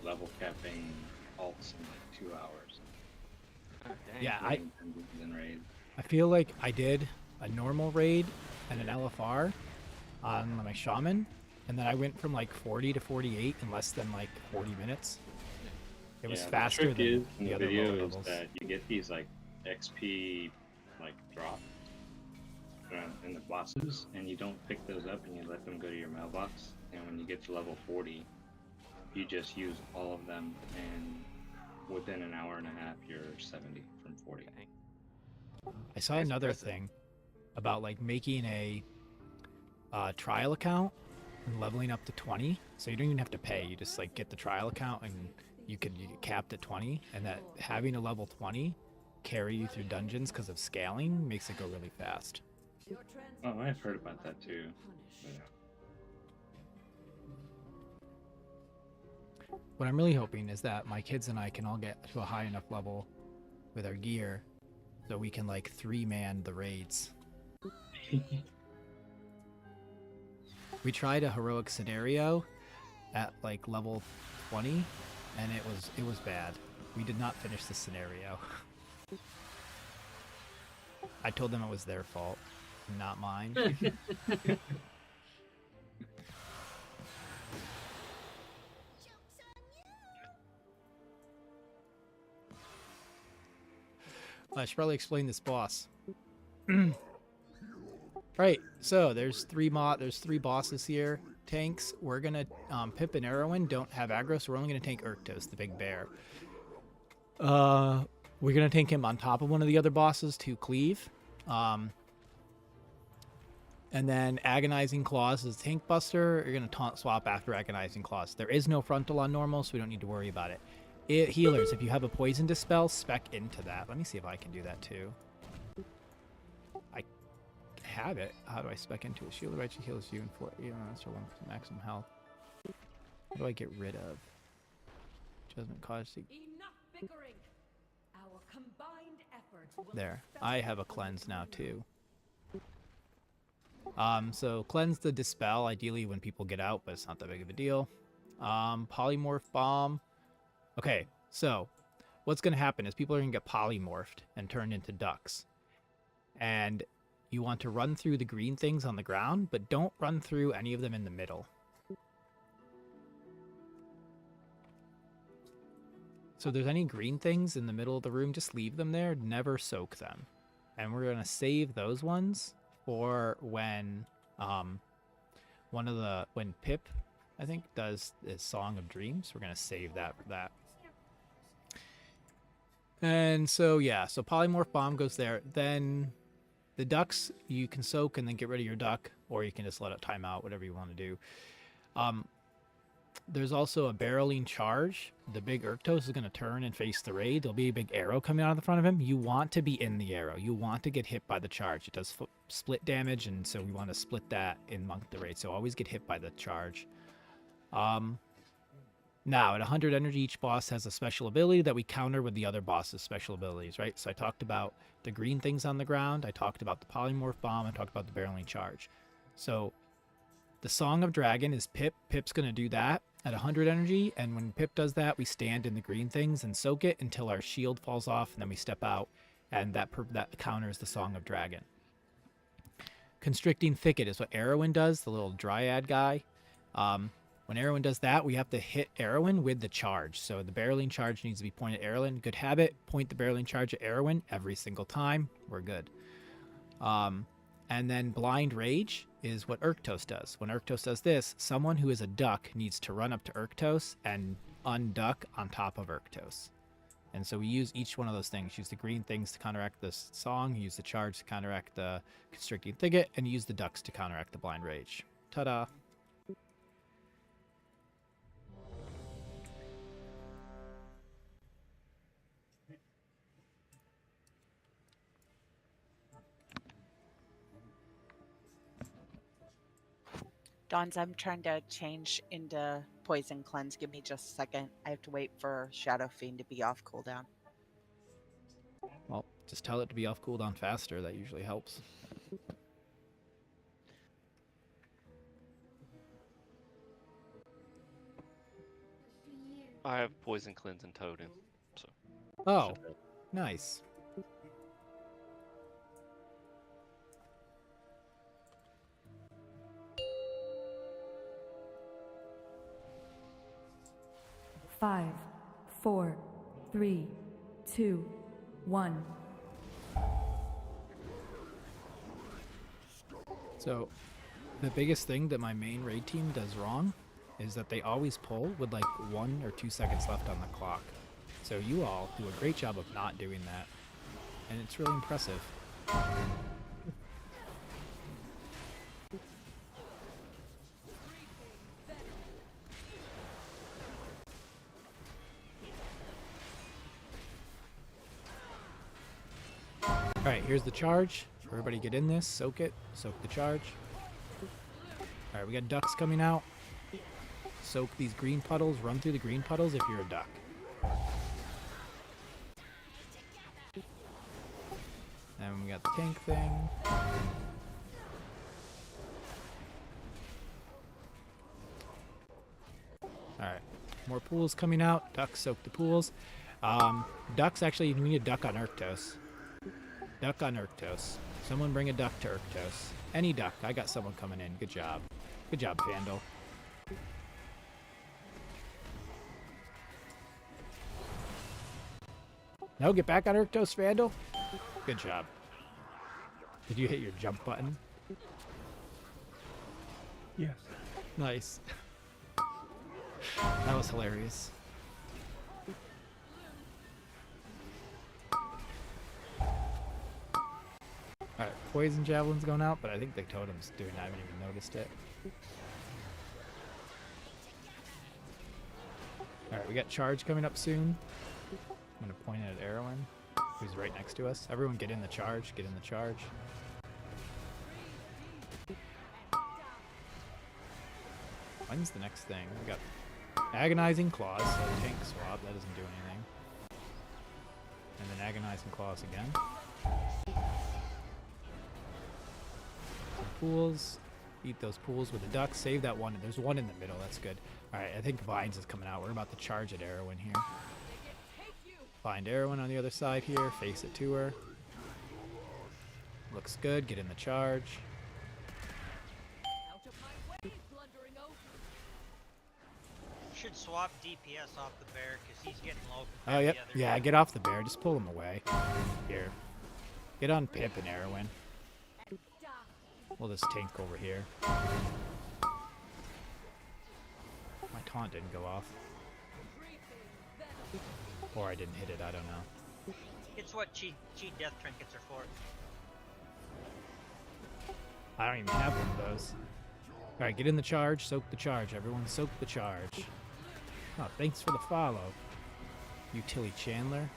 level capping alts in like 2 hours. Oh, dang. Yeah, In raid. I feel like I did a normal raid and an LFR on my Shaman, and then I went from like 40 to 48 in less than like 40 minutes. It was faster the trick than is, in the the other video lower is levels. that you get these like XP like drop in the bosses, and you don't pick those up and you let them go to your mailbox, and when you get to level 40 you just use all of them, and within an hour and a half you're 70 from 40. I saw another thing about like making a trial account and leveling up to 20, so you don't even have to pay. You just like get the trial account and you get capped at 20, and that having a level 20 carry you through dungeons because of scaling makes it go really fast. Oh, I've heard about that too. Yeah. What I'm really hoping is that my kids and I can all get to a high enough level with our gear so we can like 3-man the raids. We tried a heroic scenario at like level 20 and it was bad. We did not finish the scenario. I told them it was their fault, not mine. I should probably explain this boss. Right, so there's three bosses here. Tanks, we're gonna Pip and Erwin don't have aggro, so we're only gonna tank Urktos, the big bear. We're gonna tank him on top of one of the other bosses to cleave. And then Agonizing Claws is Tank Buster. You're gonna taunt swap after Agonizing Claws. There is no frontal on normal, so we don't need to worry about it. Healers, if you have a Poison Dispel, spec into that. Let me see if I can do that too. I have it. How do I spec into it? Shield right, she heals you and that's your 1% maximum health. What do I get rid of? Judgment cause. Enough bickering. Our combined efforts will There. I have a cleanse now too. So cleanse the dispel ideally when people get out, but it's not that big of a deal. Polymorph bomb. Okay, so what's going to happen is people are going to get polymorphed and turned into ducks. And you want to run through the green things on the ground, but don't run through any of them in the middle. So if there's any green things in the middle of the room, just leave them there. Never soak them. And we're going to save those ones for when when Pip, I think, does his Song of Dreams. We're going to save that for that. And so, yeah, so Polymorph Bomb goes there. Then the ducks, you can soak and then get rid of your duck, or you can just let it time out, whatever you want to do. There's also a barreling charge. The big Urktos is going to turn and face the raid. There'll be a big arrow coming out of the front of him. You want to be in the arrow. You want to get hit by the charge. It does split damage, and so we want to split that in Monk the raid. So always get hit by the charge. Now, at 100 energy, each boss has a special ability that we counter with the other boss's special abilities, right? So I talked about the green things on the ground. I talked about the Polymorph Bomb. I talked about the barreling charge. So the Song of Dragon is Pip. Pip's going to do that at 100 energy, and when Pip does that, we stand in the green things and soak it until our shield falls off, and then we step out, and that counters the Song of Dragon. Constricting Thicket is what Erwin does, the little Dryad guy. When Erwin does that, we have to hit Erwin with the charge. So the barreling charge needs to be pointed at Erwin. Good habit, point the barreling charge at Erwin every single time. We're good. And then Blind Rage is what Urktos does. When Urktos does this, someone who is a duck needs to run up to Urktos and unduck on top of Urktos. And so we use each one of those things. Use the green things to counteract the song, use the charge to counteract the constricting thicket, and use the ducks to counteract the Blind Rage. Ta-da! Dons, I'm trying to change into Poison Cleanse. Give me just a second. I have to wait for Shadow Fiend to be off cooldown. Well, just tell it to be off cooldown faster. That usually helps. I have Poison Cleanse and Totem, so. Oh, nice. Five, 4, 3, 2, 1. So, the biggest thing that my main raid team does wrong is that they always pull with like 1 or 2 seconds left on the clock. So you all do a great job of not doing that, and it's really impressive. Alright, here's the charge. Everybody get in this, soak it, soak the charge. Alright, we got ducks coming out. Soak these green puddles, run through the green puddles if you're a duck. And we got the tank thing. Alright, more pools coming out. Ducks soak the pools. Ducks actually, we need a duck on Urktos. Duck on Urktos. Someone bring a duck to Urktos. Any duck. I got someone coming in. Good job. Good job, Vandal. No, get back on Urktos, Vandal. Good job. Did you hit your jump button? Yes. Nice. That was hilarious. Alright, poison javelin's going out, but I think the totem's doing it. I haven't even noticed it. Alright, we got charge coming up soon. I'm gonna point it at Erwin, who's right next to us. Everyone get in the charge, get in the charge. When's the next thing? We got Agonizing Claws, so tank swap, that doesn't do anything. And then Agonizing Claws again. Pools. Eat those pools with the ducks. Save that one. There's one in the middle. That's good. Alright, I think Vines is coming out. We're about to charge at Erwin here. Find Erwin on the other side here. Face it to her. Looks good. Get in the charge. Should swap DPS off the bear because he's getting low. Oh, yep. Yeah, get off the bear. Just pull him away. Here. Get on Pip and Erwin. We'll just tank over here. My taunt didn't go off. Or I didn't hit it, I don't know. It's what cheat death trinkets are for. I don't even have one of those. Alright, get in the charge, soak the charge. Everyone soak the charge. Oh, thanks for the follow. You Tilly Chandler.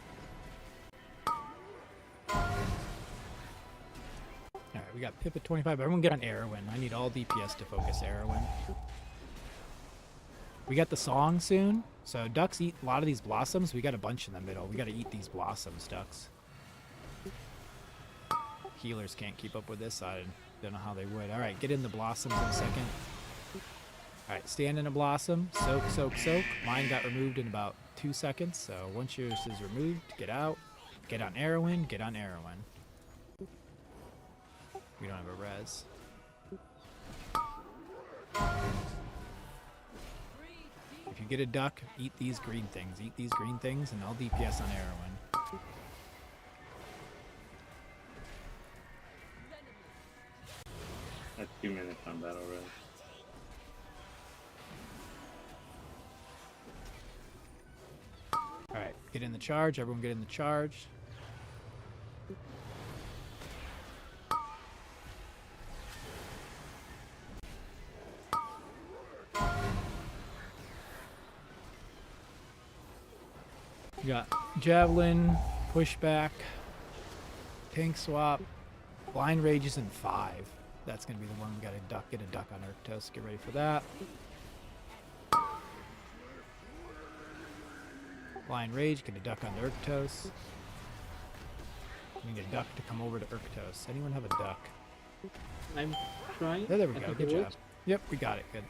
Alright, we got Pip at 25. Everyone get on Erwin. I need all DPS to focus Erwin. We got the song soon. So ducks eat a lot of these blossoms. We got a bunch in the middle. We gotta eat these blossoms, ducks. Healers can't keep up with this. I don't know how they would. Alright, get in the blossoms in a second. Alright, stand in a blossom. Soak, soak, soak. Mine got removed in about 2 seconds. So once yours is removed, get out. Get on Erwin. Get on Erwin. We don't have a res. If you get a duck, eat these green things. Eat these green things, and I'll DPS on Erwin. That's 2 minutes on battle road. Alright, get in the charge. Everyone get in the charge. We got javelin, pushback, tank swap, blind rage is in 5. That's gonna be the one we gotta duck. Get a duck on Urktos. Get ready for that. Blind rage. Get a duck on Urktos. We need a duck to come over to Urktos. Anyone have a duck? I'm trying. There we I go. think Good it job. works. Yep, we got it. Good.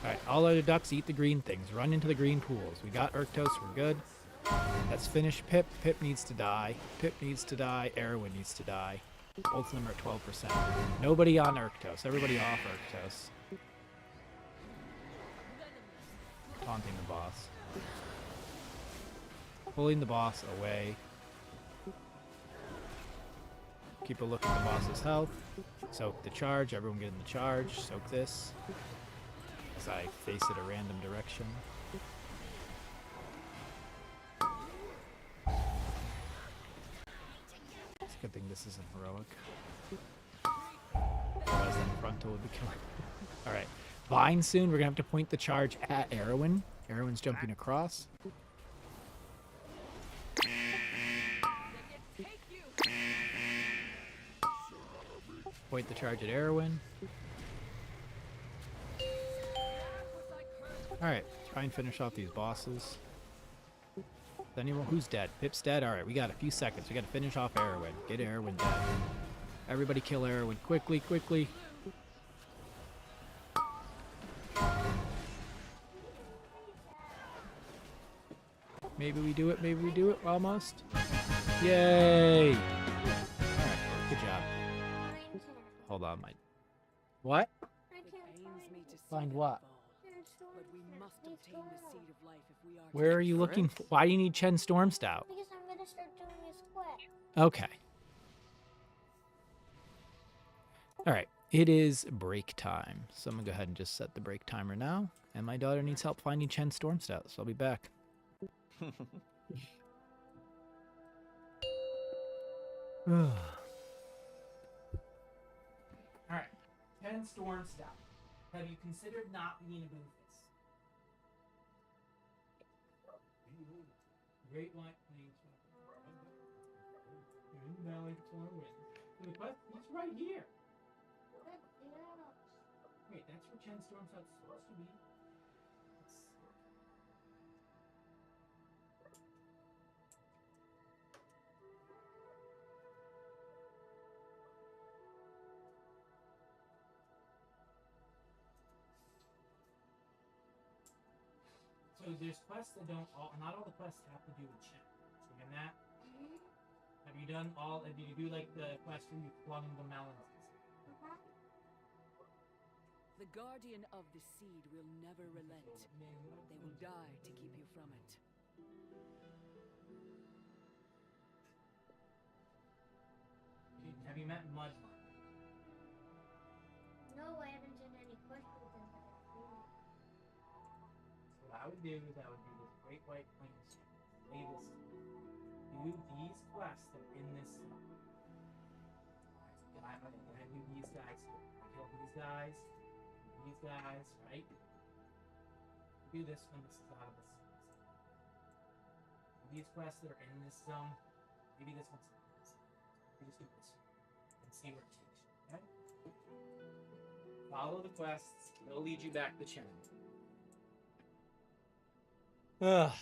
Alright, all other ducks eat the green things. Run into the green pools. We got Urktos. We're good. Let's finish Pip. Pip needs to die. Pip needs to die. Erwin needs to die. Both of them are at 12%. Nobody on Urktos. Everybody off Urktos. Taunting the boss. Pulling the boss away. Keep a look at the boss's health. Soak the charge. Everyone get in the charge. Soak this. As I face it a random direction. It's a good thing this isn't heroic. Otherwise that frontal would be killing. Alright. Vine soon. We're going to have to point the charge at Erwin. Erwin's jumping across. Point the charge at Erwin. Alright, try and finish off these bosses. Is anyone who's dead? Pip's dead? Alright, we got a few seconds. We gotta finish off Erwin. Get Erwin dead. Everybody kill Erwin. Quickly, quickly. Maybe we do it, maybe we do it. Almost. Yay! Alright, good job. Hold on, my... What? Find what? Where are you looking for? Why do you need Chen Stormstout? Because I'm gonna start doing this quest. Okay. Alright, it is break time. So I'm gonna go ahead and just set the break timer now. And my daughter needs help finding Chen Stormstout, so I'll be back. Alright, Chen Stormstout. Have you considered not being a Boomfist? Great White Plains. You're in the valley, Torwin. The quest is right here. Wait, that's where Chen Stormstout's supposed to be. So there's quests that don't not all the quests have to do with Chen. So in that, have you done all? Did you do like the quest where you flung the melons? The guardian of the seed will never relent. They will die to keep you from it. Have you met Mudmud? No, I haven't done any quests with him. What I would do is I would do this Great White Plains. Lay this. Do these quests that are in this zone. And I do these guys here. I kill these guys, right? Do this when this is out of this zone. These quests that are in this zone, maybe this one's not this zone. You just do this one and see where it takes you, okay? Follow the quests, they'll lead you back to Chen. Ugh.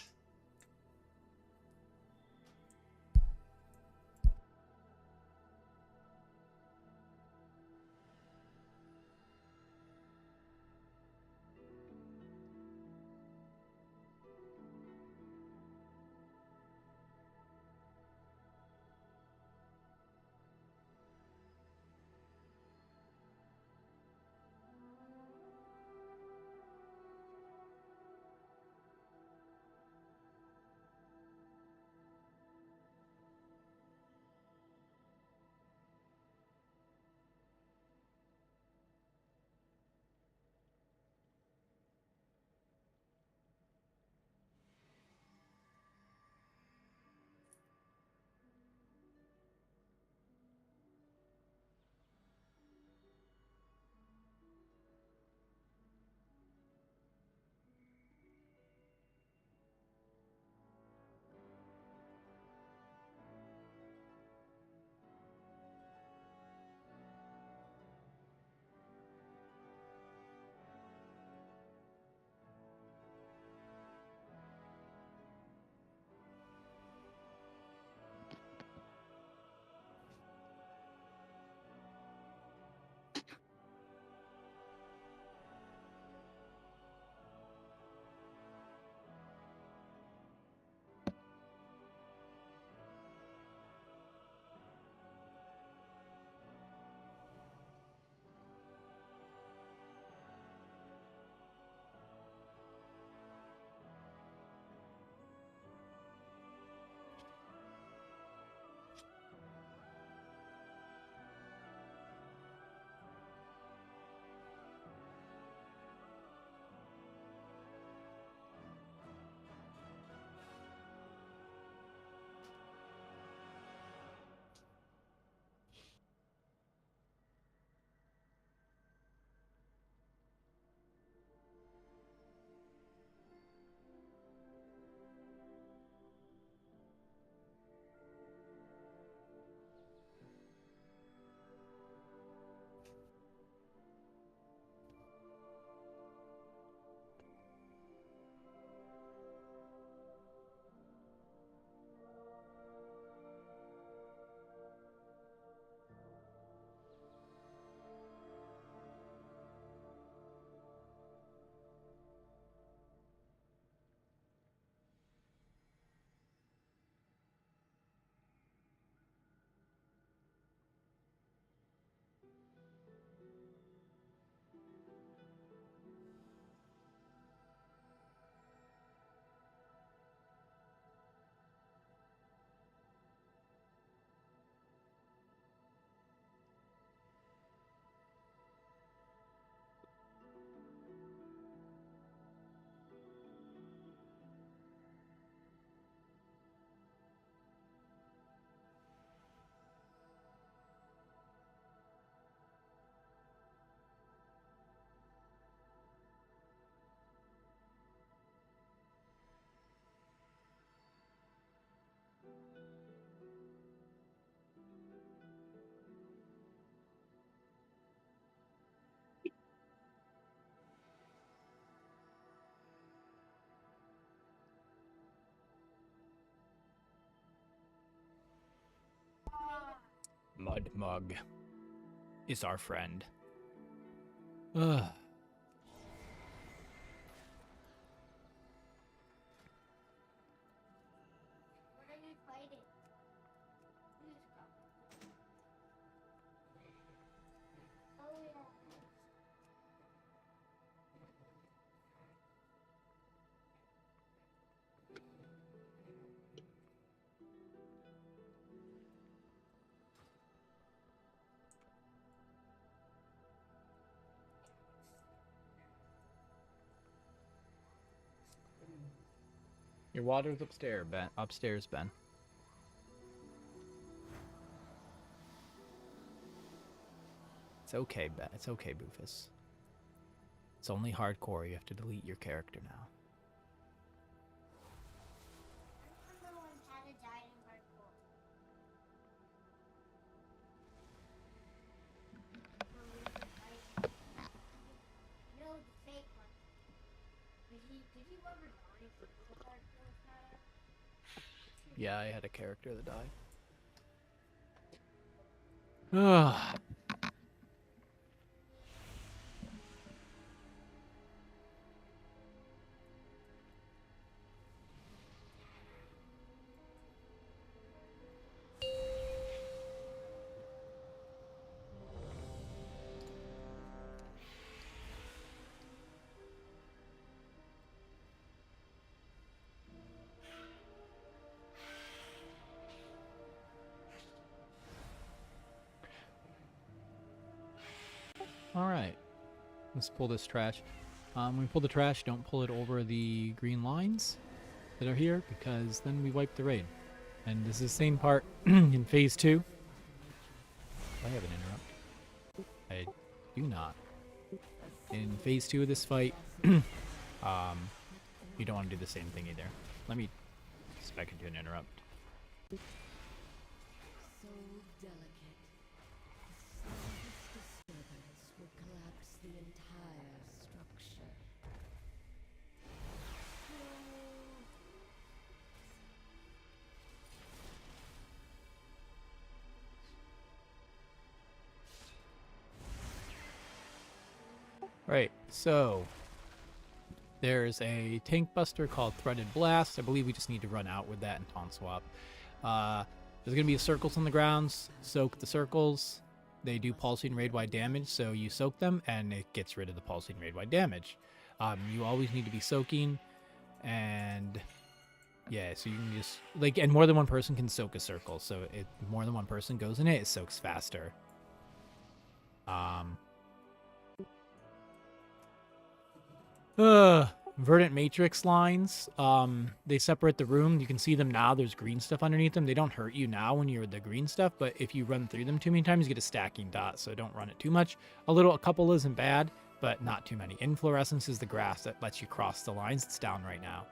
Mud Mug is our friend. Ugh. What are you fighting? Who's got? Oh yeah. Your water's upstairs, Ben. Upstairs, Ben. It's okay, Ben. It's okay, Boofus. It's only hardcore. You have to delete your character now. I remember when Hannah died in hardcore. When we were fighting. No, the fake one. Did you ever die in hardcore, Hannah? Yeah, I had a character that died. Ugh. Alright. Let's pull this trash. When we pull the trash, don't pull it over the green lines that are here, because then we wipe the raid. And this is the same part in phase 2. I have an interrupt. I do not. In phase 2 of this fight, you don't want to do the same thing either. Let me spec into an interrupt. So delicate. The slightest disturbance would collapse the entire structure. Right, so there's a tank buster called Threaded Blast. I believe we just need to run out with that and taunt swap. There's going to be circles on the grounds. Soak the circles. They do pulsing raid-wide damage, so you soak them and it gets rid of the pulsing raid-wide damage. You always need to be soaking, and yeah, so you can just, like, and more than one person can soak a circle, so if more than one person goes in it, it soaks faster. Verdant matrix lines. They separate the room. You can see them now. There's green stuff underneath them. They don't hurt you now when you're the green stuff, but if you run through them too many times, you get a stacking dot, so don't run it too much. A couple isn't bad, but not too many. Inflorescence is the grass that lets you cross the lines. It's down right now.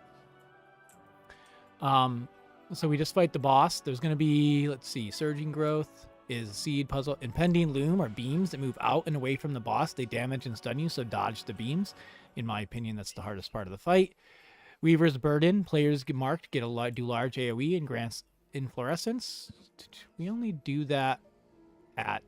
So we just fight the boss. There's going to be, let's see, Surging Growth is Seed, Puzzle. Impending Loom are beams that move out and away from the boss. They damage and stun you, so dodge the beams. In my opinion, that's the hardest part of the fight. Weaver's Burden. Players get marked, do large AoE and grants inflorescence. We only do that at...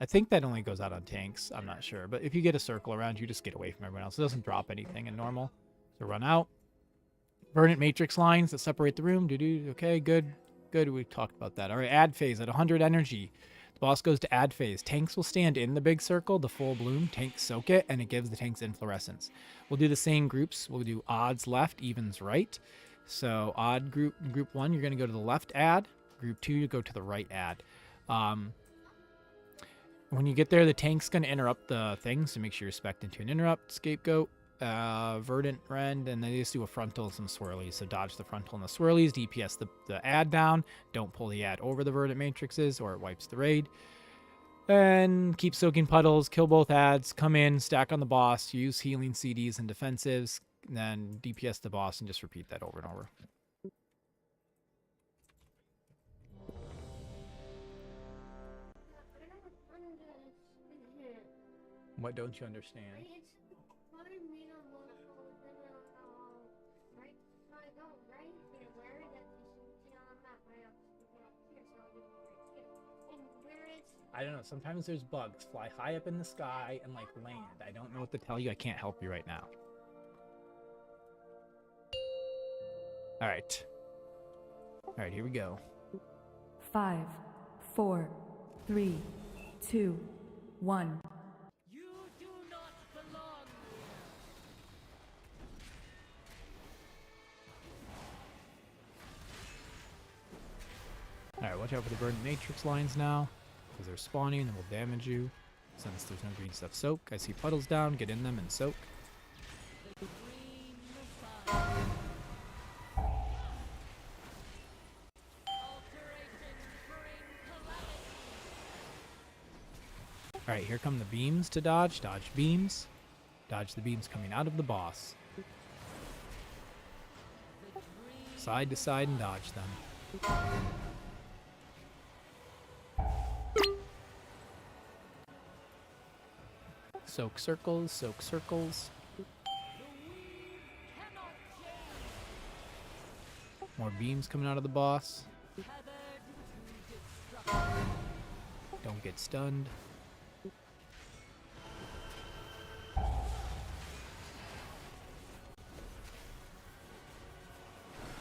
I think that only goes out on tanks. I'm not sure. But if you get a circle around you, just get away from everyone else. It doesn't drop anything in normal. So run out. Verdant matrix lines that separate the room. Okay, good. Good, we talked about that. All right, add phase at 100 energy. The boss goes to add phase. Tanks will stand in the big circle, the full bloom. Tanks soak it, and it gives the tanks inflorescence. We'll do the same groups. We'll do odds left, evens right. So odd group 1, you're going to go to the left add. Group 2, you go to the right add. When you get there, the tank's going to interrupt the thing, so make sure you're spec'd into an interrupt. Scapegoat, Verdant Rend, and they just do a frontal and some swirlies. So dodge the frontal and the swirlies, DPS the add down. Don't pull the add over the Verdant matrices or it wipes the raid. And keep soaking puddles, kill both adds, come in, stack on the boss, use healing CDs and defensives, and then DPS the boss and just repeat that over and over. What don't you understand? I don't know. Sometimes there's bugs. Fly high up in the sky and like land. I don't know what to tell you. I can't help you right now. All right. All right, here we go. 5, 4, 3, 2, 1. You do not belong All right, watch out for the burning matrix lines now, because they're spawning and will damage you. Since there's no green stuff, soak. I see puddles down. Get in them and soak. All right, here come the beams to dodge. Dodge beams. Dodge the beams coming out of the boss. Side to side and dodge them. Soak circles, soak circles. More beams coming out of the boss. Don't get stunned.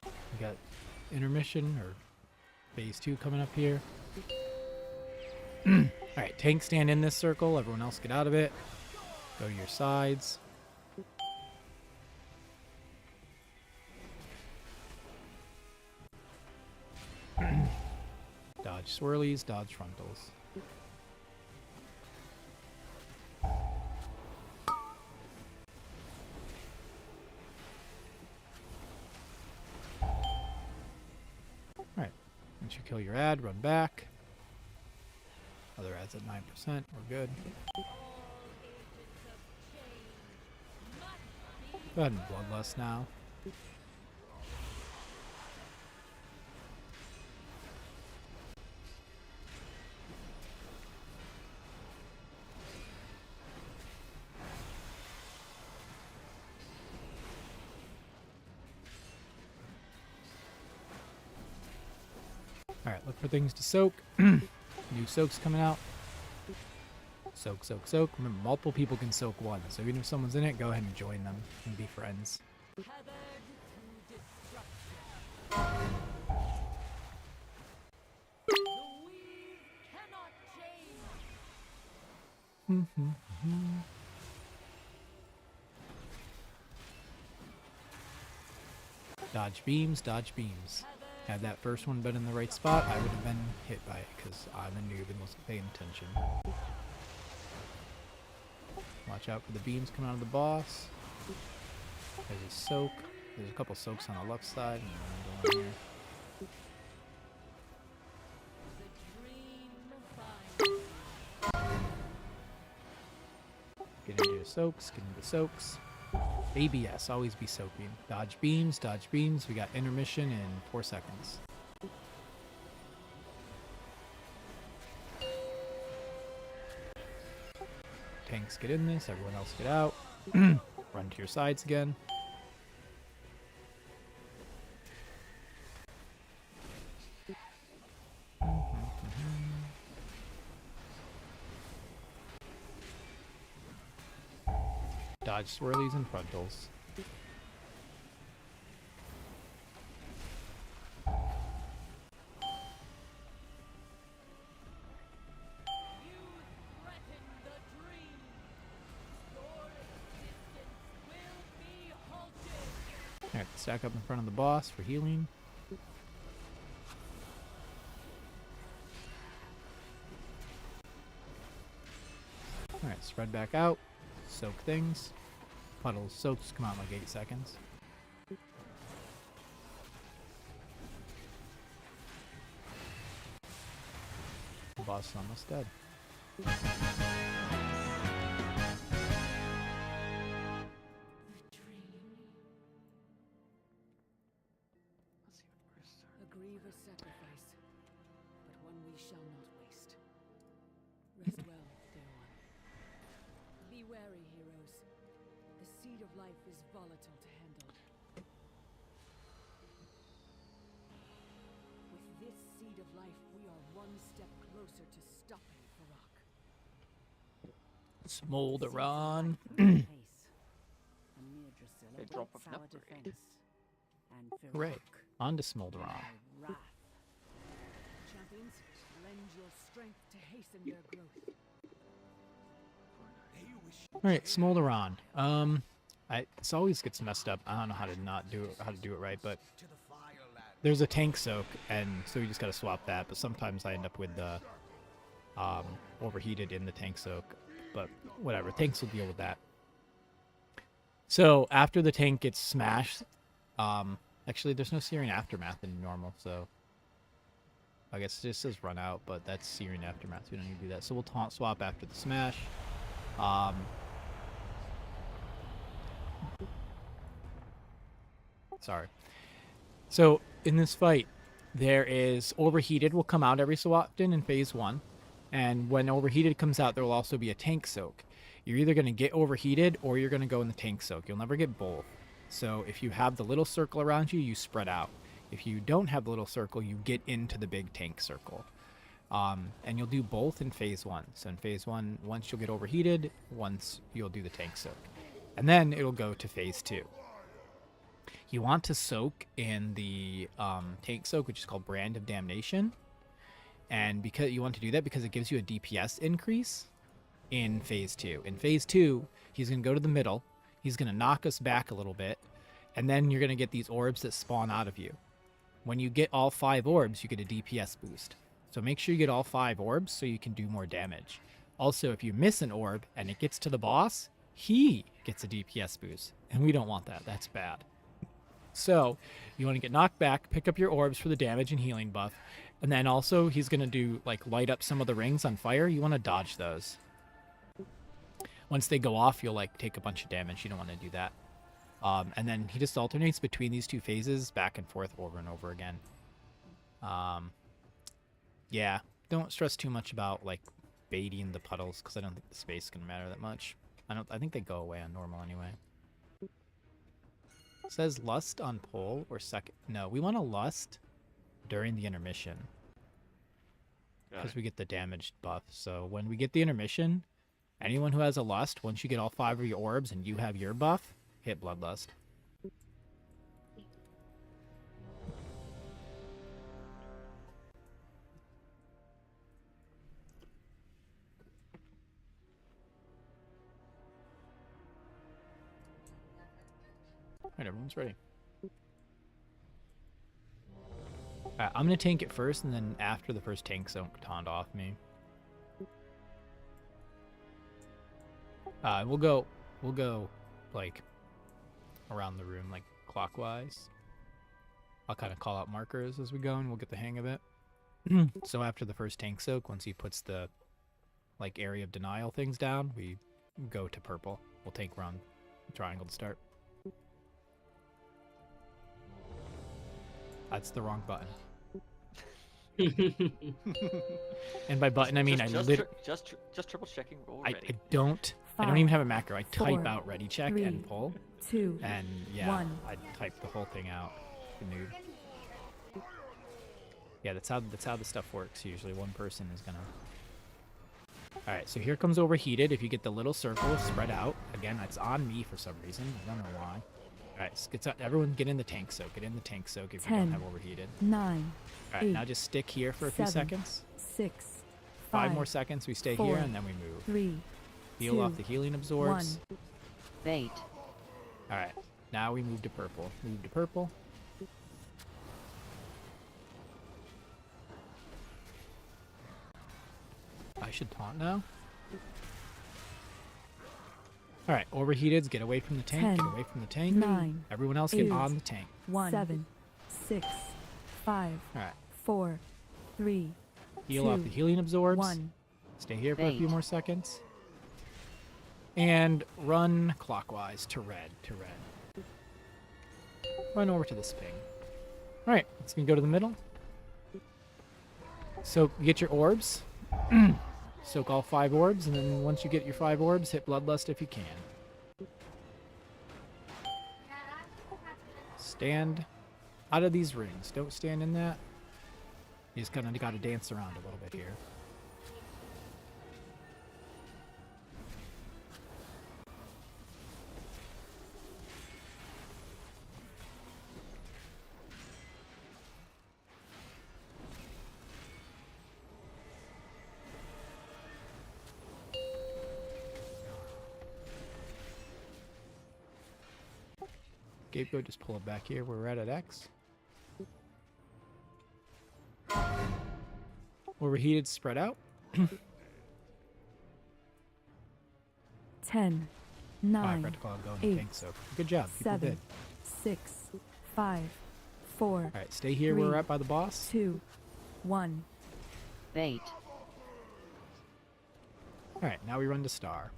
We got intermission or phase 2 coming up here. Alright, tanks stand in this circle. Everyone else get out of it. Go to your sides. Dodge swirlies, dodge frontals. Alright, once you kill your ad, run back. Other ads at 9%, we're good. Go ahead and bloodlust now. Alright, look for things to soak. New soaks coming out. Soak, soak, soak. Remember, multiple people can soak one, so even if someone's in it, go ahead and join them and be friends. Dodge beams, dodge beams. Had that first one been in the right spot, I would have been hit by it because I'm a noob and wasn't paying attention. Watch out for the beams coming out of the boss. There's a soak. There's a couple soaks on the left side and one here. Get into your soaks, get into soaks. ABS, always be soaking. Dodge beams, dodge beams. We got intermission in 4 seconds. Tanks get in this, everyone else get out. Run to your sides again. Dodge swirlies and frontals. Alright, stack up in front of the boss for healing. Alright, spread back out. Soak things. Puddles, soaks come out in like 8 seconds. The boss is almost dead. a grievous sacrifice, but one we shall not waste. Rest well, dear one. Be wary, heroes. The seed of life is volatile to handle. With this seed of life, we are one step closer to stopping Smolderon. Pace. A mere Drusilla They drop with off an sour upgrade. defense. And Hooray. Feroc On to Smolderon. by wrath. Champions, lend your strength to hasten their growth. Alright, Smolderon. This always gets messed up. I don't know how to do it right, but there's a tank soak, and so you just gotta swap that. But sometimes I end up with the overheated in the tank soak. But whatever, tanks will deal with that. So after the tank gets smashed, actually there's no Searing Aftermath in normal, so I guess it just says run out, but that's Searing Aftermath. We don't need to do that. So we'll taunt swap after the smash. Sorry. So in this fight, there is overheated will come out every so often in phase 1, and when overheated comes out, there will also be a tank soak. You're either going to get overheated or you're going to go in the tank soak. You'll never get both. So if you have the little circle around you, you spread out. If you don't have the little circle, you get into the big tank circle. And you'll do both in phase 1. So in phase 1, once you'll get overheated, once you'll do the tank soak. And then it'll go to phase 2. You want to soak in the tank soak, which is called Brand of Damnation. And because you want to do that because it gives you a DPS increase in phase 2. In phase 2, he's going to go to the middle. He's going to knock us back a little bit. And then you're going to get these orbs that spawn out of you. When you get all 5 orbs, you get a DPS boost. So make sure you get all 5 orbs so you can do more damage. Also, if you miss an orb and it gets to the boss, he gets a DPS boost. And we don't want that. That's bad. So you want to get knocked back, pick up your orbs for the damage and healing buff. And then also he's going to do like light up some of the rings on fire. You want to dodge those. Once they go off, you'll like take a bunch of damage. You don't want to do that. And then he just alternates between these 2 phases back and forth over and over again. Yeah, don't stress too much about like baiting the puddles because I don't think the space is going to matter that much. I think they go away on normal anyway. It says lust on pole or second. No, we want to lust during the intermission because we get the damaged buff. So when we get the intermission, anyone who has a lust, once you get all 5 of your orbs and you have your buff, hit bloodlust. Alright, everyone's ready. Alright, I'm gonna tank it first, and then after the first tank zone taunt off me. We'll go like around the room, like clockwise. I'll kind of call out markers as we go, and we'll get the hang of it. So after the first tank soak, once he puts the like area of denial things down, we go to purple. We'll tank around triangle to start. That's the wrong button. And by button, I mean just triple checking. I don't even have a macro. I type out ready check and pull. 2, and yeah, 1. I type the whole thing out. Noob. Yeah, that's how the stuff works. Usually, one person is gonna. All right, so here comes overheated. If you get the little circle spread out, again, that's on me for some reason. I don't know why. All right, everyone get in the tank soak. Get in the tank soak if 10, you don't have overheated. 9. All right, now just stick here for a few 7, seconds. 6. 5 more seconds. We stay 4, here and then we move. 3. Heal 2, off the healing absorbs. 1. Bait. All right, now we move to purple. Move to purple. I should taunt now. All right, overheateds, get away from the tank. 10, get away from the tank. 9. Everyone else 8, get on the tank. 1. 7. 6. 5. All right. 4. 3. Heal 2, off the healing absorbs. 1. Stay here for a few more seconds. And run clockwise to red. Run over to this ping. All right, it's gonna go to the middle. So you get your orbs. Soak all 5 orbs, and then once you get your 5 orbs, hit bloodlust if you can. Stand out of these rings. Don't stand in that. You just kind of got to dance around a little bit here. Scapegoat, just pull it back here. We're right at X. Overheated, spread out. 10, I 9, forgot to call it going to 8, tank soak. Good job. People 7, did. 6, 5, 4. All right, stay here. We're at by the boss. 2, 1. Bait. All right, now we run to star.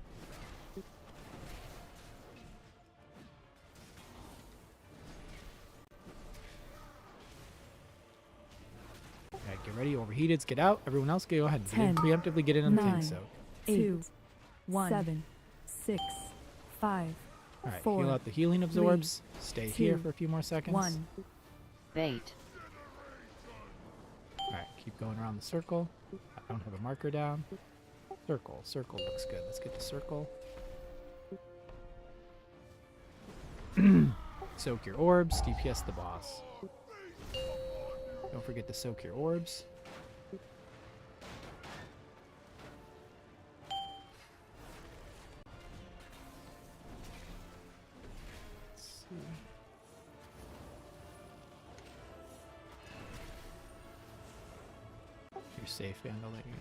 All right, get ready. Overheateds, get out. Everyone else, go ahead. Get in, 10, preemptively get in on the tank 9, soak. 2, 1, 7, 6, 5, All right, 4. heal out the healing absorbs. Stay here 2, for a few more seconds. 1. Bait. All right, keep going around the circle. I don't have a marker down. Circle. Circle looks good. Let's get to circle. Soak your orbs. DPS the boss. Don't forget to soak your orbs. Let's see. You're safe, Vandal. There you go.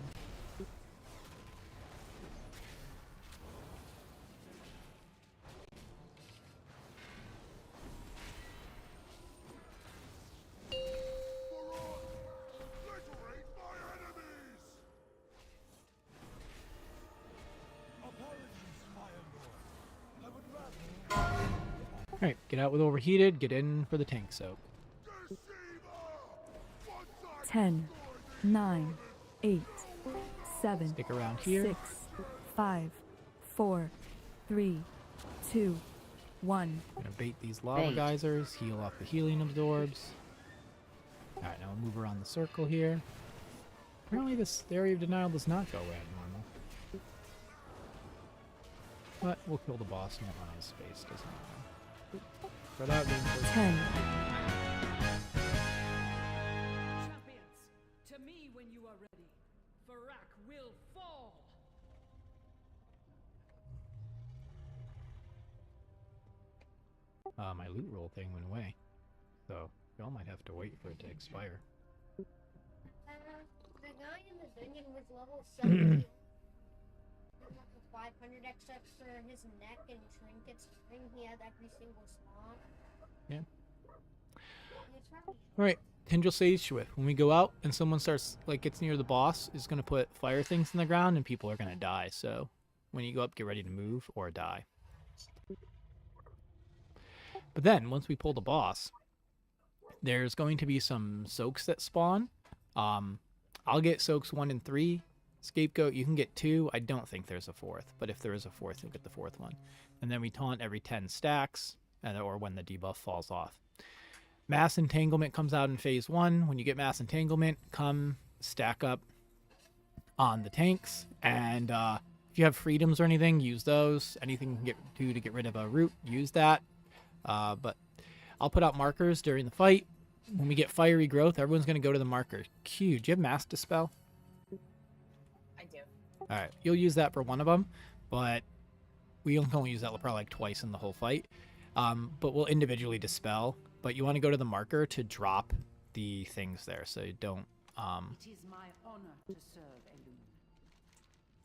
Obliterate my enemies! Apologies, Fire Lord. I would rather. Alright, get out with overheated, get in for the tank soak. 10, 9, 8, 7, Stick around here. 6, 5, 4, 3, 2, 1. Gonna bait these lava Bait. geysers, heal off the healing absorbs. Alright, now we'll move around the circle here. Apparently this area of denial does not go at normal. But we'll kill the boss and won't run out of space, doesn't matter. Spread out, game for 10, Champions, to me when you are ready. Farak will fall. my loot roll thing went away. So y'all might have to wait for it to expire. The guy in the dungeon was level 70. 500 extra for his neck and trinkets. And he had every single spawn. Yeah. It's probably Alright, Tindril Sage with. When we go out and someone starts, like, gets near the boss, is going to put fire things in the ground and people are going to die. So when you go up, get ready to move or die. But then, once we pull the boss, there's going to be some soaks that spawn. I'll get soaks 1 and 3. Scapegoat, you can get 2. I don't think there's a 4th, but if there is a 4th, you'll get the 4th one. And then we taunt every 10 stacks, or when the debuff falls off. Mass Entanglement comes out in phase 1. When you get Mass Entanglement, come stack up on the tanks. And if you have freedoms or anything, use those. Anything you can do to get rid of a root, use that. But I'll put out markers during the fight. When we get Fiery Growth, everyone's going to go to the marker. Q, do you have Mass Dispel? I do. Alright, you'll use that for one of them, but we can only use that probably like twice in the whole fight. But we'll individually dispel. But you want to go to the marker to drop the things there, so you don't... It is my honor to serve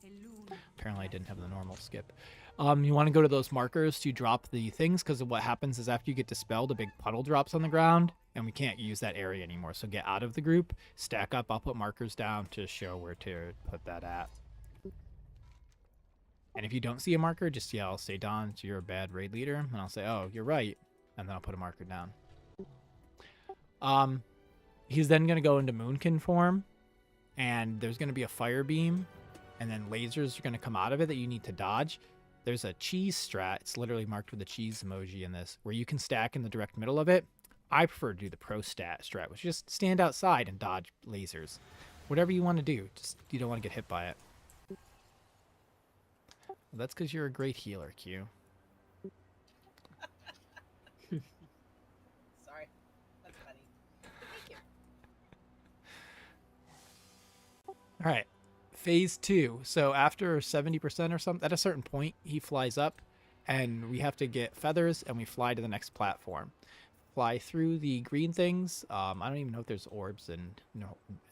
Elune. Apparently I didn't have the normal skip. You want to go to those markers to drop the things, because what happens is after you get dispelled, a big puddle drops on the ground, and we can't use that area anymore. So get out of the group, stack up, I'll put markers down to show where to put that at. And if you don't see a marker, just yell, say, Don, you're a bad raid leader, and I'll say, oh, you're right, and then I'll put a marker down. He's then going to go into Moonkin form, and there's going to be a fire beam, and then lasers are going to come out of it that you need to dodge. There's a cheese strat, it's literally marked with a cheese emoji in this, where you can stack in the direct middle of it. I prefer to do the pro strat, which is just stand outside and dodge lasers. Whatever you want to do, just you don't want to get hit by it. Well, that's because you're a great healer, Q. Sorry. That's funny. Thank you. All right. Phase 2. So after 70% or something, at a certain point, he flies up. and we have to get feathers, and we fly to the next platform. Fly through the green things. I don't even know if there's orbs and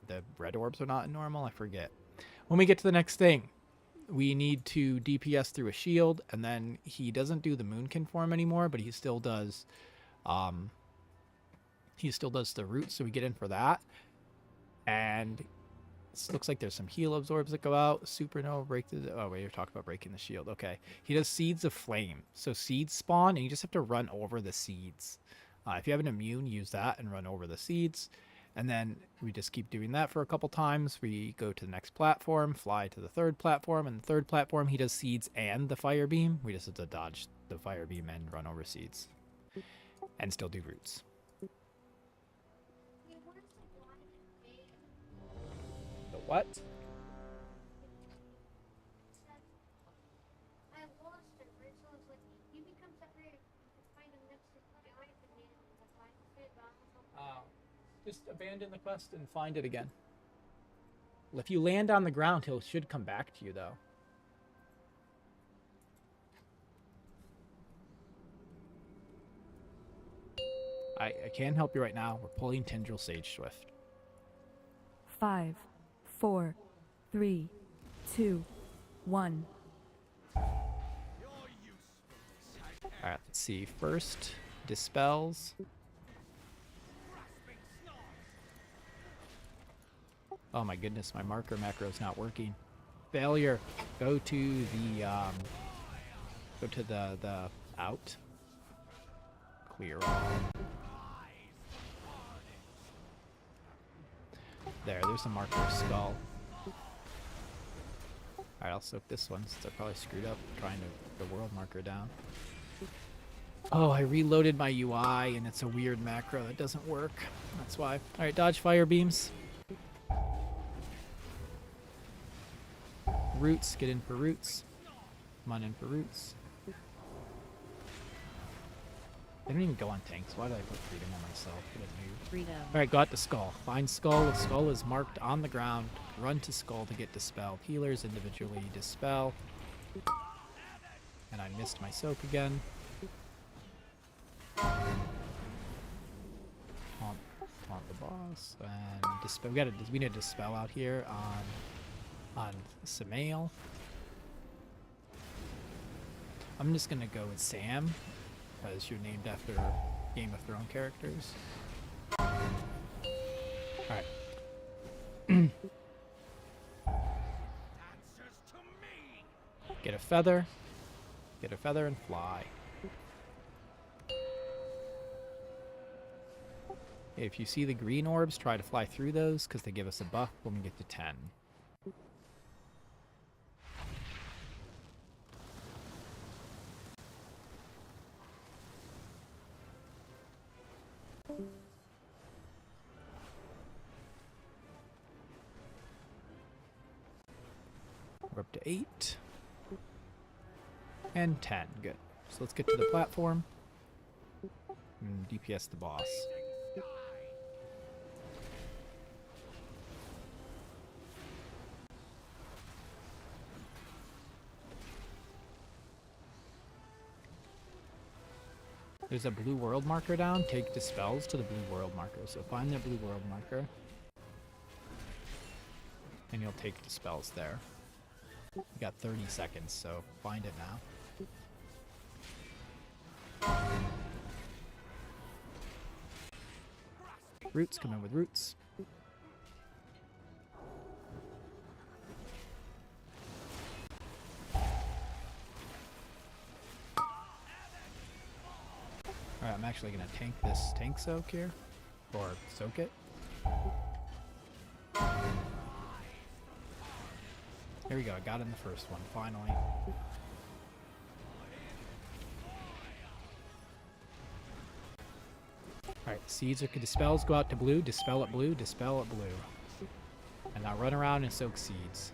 the red orbs are not in normal. I forget. When we get to the next thing, we need to DPS through a shield, and then he doesn't do the moonkin form anymore, but he still does the roots, so we get in for that. And it looks like there's some heal absorbs that go out. Supernova, break the... Oh, wait, you're talking about breaking the shield. Okay. He does Seeds of Flame. So seeds spawn, and you just have to run over the seeds. If you have an immune, use that and run over the seeds. And then we just keep doing that for a couple times. We go to the next platform, fly to the third platform, and the third platform, he does seeds and the fire beam. We just have to dodge the fire beam and run over seeds. And still do roots. The what? I lost it, right? So it's like, you become separated, you can find them next to the giant banana in the final fit, but I'm also... Just abandon the quest and find it again. Well, if you land on the ground, he should come back to you, though. I can't help you right now. We're pulling Tendril Sage Swift. 5, 4, 3, 2, 1. Alright, let's see. First, Dispels. Oh my goodness, my marker macro is not working. Failure. Go to the out. Clear all. There's a marker of skull. Alright, I'll soak this one since I probably screwed up trying to the world marker down. Oh, I reloaded my UI and it's a weird macro that doesn't work. That's why. Alright, dodge fire beams. Roots, get in for roots. Come on in for roots. They don't even go on tanks. Why did I put freedom on myself? Freedom. Alright, got the skull. Find skull. If skull is marked on the ground, run to skull to get dispelled. Healers individually dispel. And I missed my soak again. Taunt the boss. And dispel. We need to dispel out here on Samael. I'm just gonna go with Sam, because you're named after Game of Thrones characters. Alright. Get a feather. Get a feather and fly. If you see the green orbs, try to fly through those, because they give us a buff when we get to 10. We're up to 8. And 10. Good. So let's get to the platform. And DPS the boss. There's a blue world marker down. Take dispels to the blue world marker. So find that blue world marker. And you'll take dispels there. You got 30 seconds, so find it now. Roots, come in with roots. Alright, I'm actually going to tank this tank soak here. Or soak it. Here we go, I got in the first one, finally. Alright, seeds or dispels go out to blue, dispel at blue, dispel at blue. And now run around and soak seeds.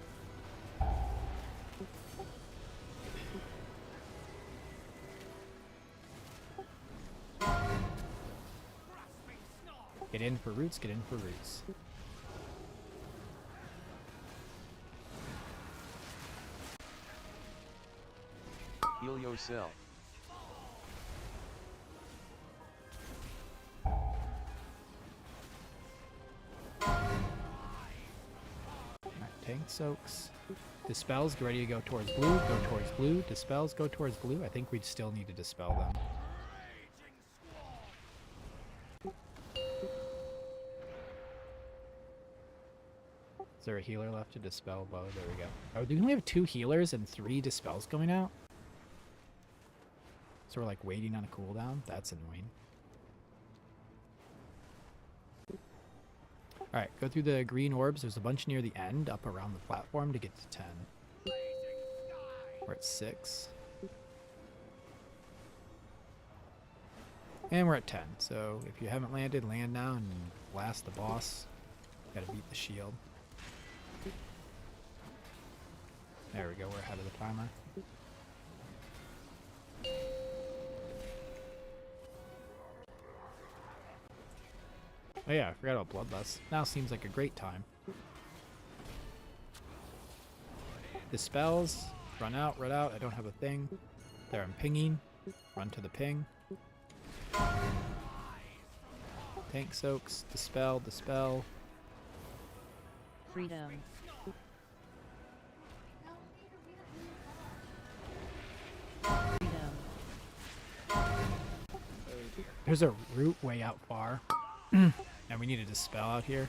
Get in for roots, get in for roots. Heal yourself. soaks. Dispels, get ready to go towards blue, go towards blue. Dispels, go towards blue. I think we'd still need to dispel them. Is there a healer left to dispel? Well, there we go. Oh, do we only have 2 healers and 3 dispels going out? So we're like waiting on a cooldown? That's annoying. Alright, go through the green orbs. There's a bunch near the end, up around the platform to get to 10. We're at 6. And we're at 10. So if you haven't landed, land now and blast the boss. Gotta beat the shield. There we go, we're ahead of the timer. Oh yeah, I forgot about Bloodlust. Now seems like a great time. Dispels, run out, I don't have a thing. There, I'm pinging. Run to the ping. Tank soaks, dispel, dispel. Freedom. There's a root way out far. And we need a dispel out here.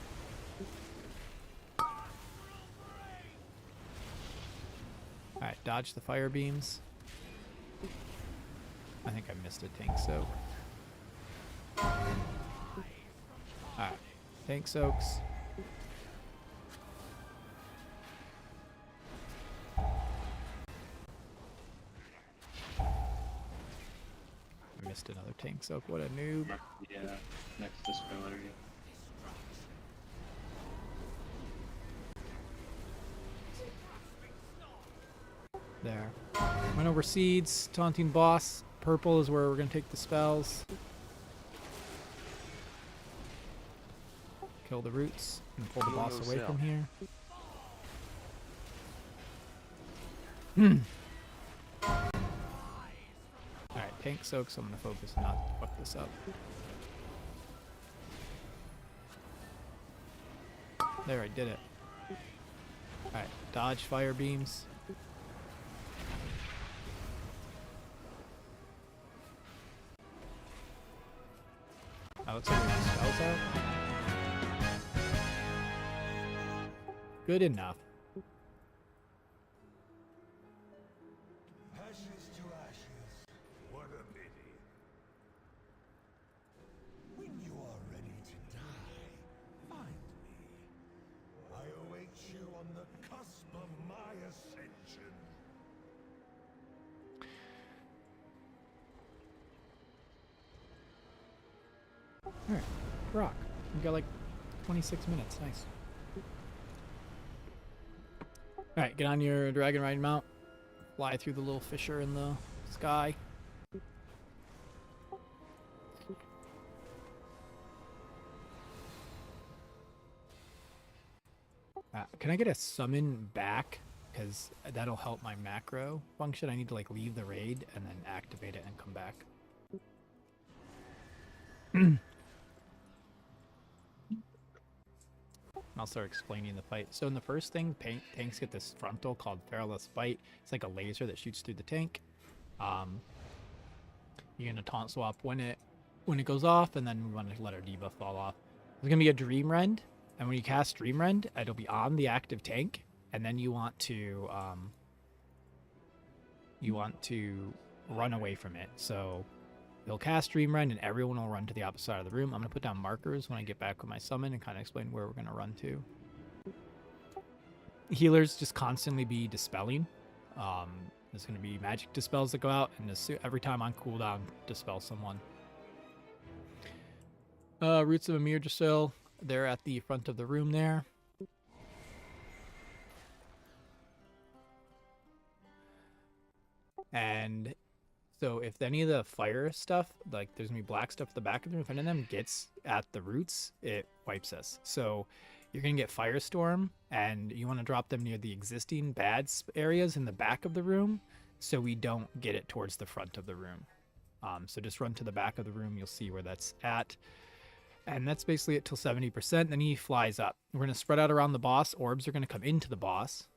Alright, dodge the fire beams. I think I missed a tank soak. Alright, tank soaks. I missed another tank soak, what a noob. Yeah, next dispel area. There. Went over seeds, taunting boss. Purple is where we're going to take the spells. Kill the roots and pull the boss away from here. Alright, tank soak, so I'm going to focus not to fuck this up. There, I did it. Alright, dodge fire beams. Oh, looks like the spells out. Good enough. Ashes to ashes. What a pity. When you are ready to die, find me. I await you on the cusp of my ascension. Alright, rock. We got like 26 minutes. Nice. Alright, get on your dragon riding mount. Fly through the little fissure in the sky. Can I get a summon back? Because that'll help my macro function. I need to like leave the raid and then activate it and come back. I'll start explaining the fight. So in the first thing, tanks get this frontal called Feralith's Bite. It's like a laser that shoots through the tank. You're gonna taunt swap when it goes off, and then we want to let our debuff fall off. There's gonna be a Dream Rend, and when you cast Dream Rend, it'll be on the active tank, and then you want to run away from it. So you'll cast Dream Rend and everyone will run to the opposite side of the room. I'm going to put down markers when I get back with my summon and kind of explain where we're going to run to. Healers just constantly be dispelling. There's going to be magic dispels that go out, and every time on cooldown, dispel someone. Roots of Amir Jasil, they're at the front of the room there. And so if any of the fire stuff, like there's gonna be black stuff at the back of the room, if any of them gets at the roots, it wipes us. So you're gonna get Firestorm, and you want to drop them near the existing bad areas in the back of the room, so we don't get it towards the front of the room. So just run to the back of the room. You'll see where that's at. And that's basically it till 70%. Then he flies up. We're going to spread out around the boss. Orbs are going to come into the boss.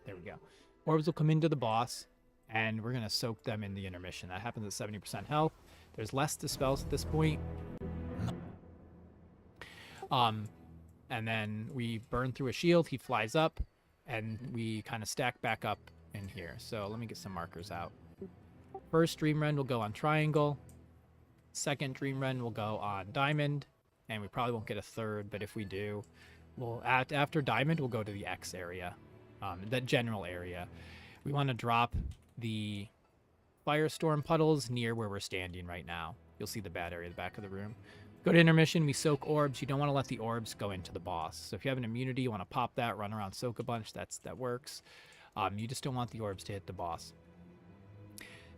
There we go. Orbs will come into the boss, and we're going to soak them in the intermission. That happens at 70% health. There's less dispels at this point. And then we burn through a shield. He flies up, and we kind of stack back up in here. So let me get some markers out. First Dream Rend will go on Triangle. Second Dream Rend will go on Diamond. And we probably won't get a third, but if we do, we'll after Diamond, we'll go to the X area, that general area. We want to drop the Firestorm puddles near where we're standing right now. You'll see the bad area at the back of the room. Go to intermission, we soak orbs. You don't want to let the orbs go into the boss. So if you have an immunity, you want to pop that, run around, soak a bunch. That works. You just don't want the orbs to hit the boss.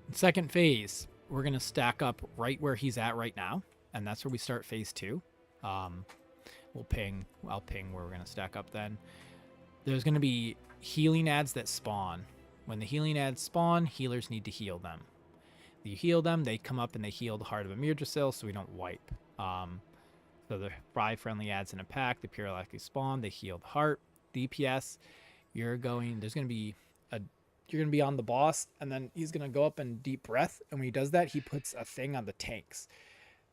In second phase, we're going to stack up right where he's at right now. And that's where we start phase 2. I'll ping where we're going to stack up then. There's going to be healing ads that spawn. When the healing ads spawn, healers need to heal them. You heal them, they come up and they heal the Heart of Amirdrasil so we don't wipe. So the 5 friendly ads in a pack, they periodically spawn, they heal the heart. DPS, you're going to be on the boss, and then he's going to go up and deep breath, and when he does that, he puts a thing on the tanks.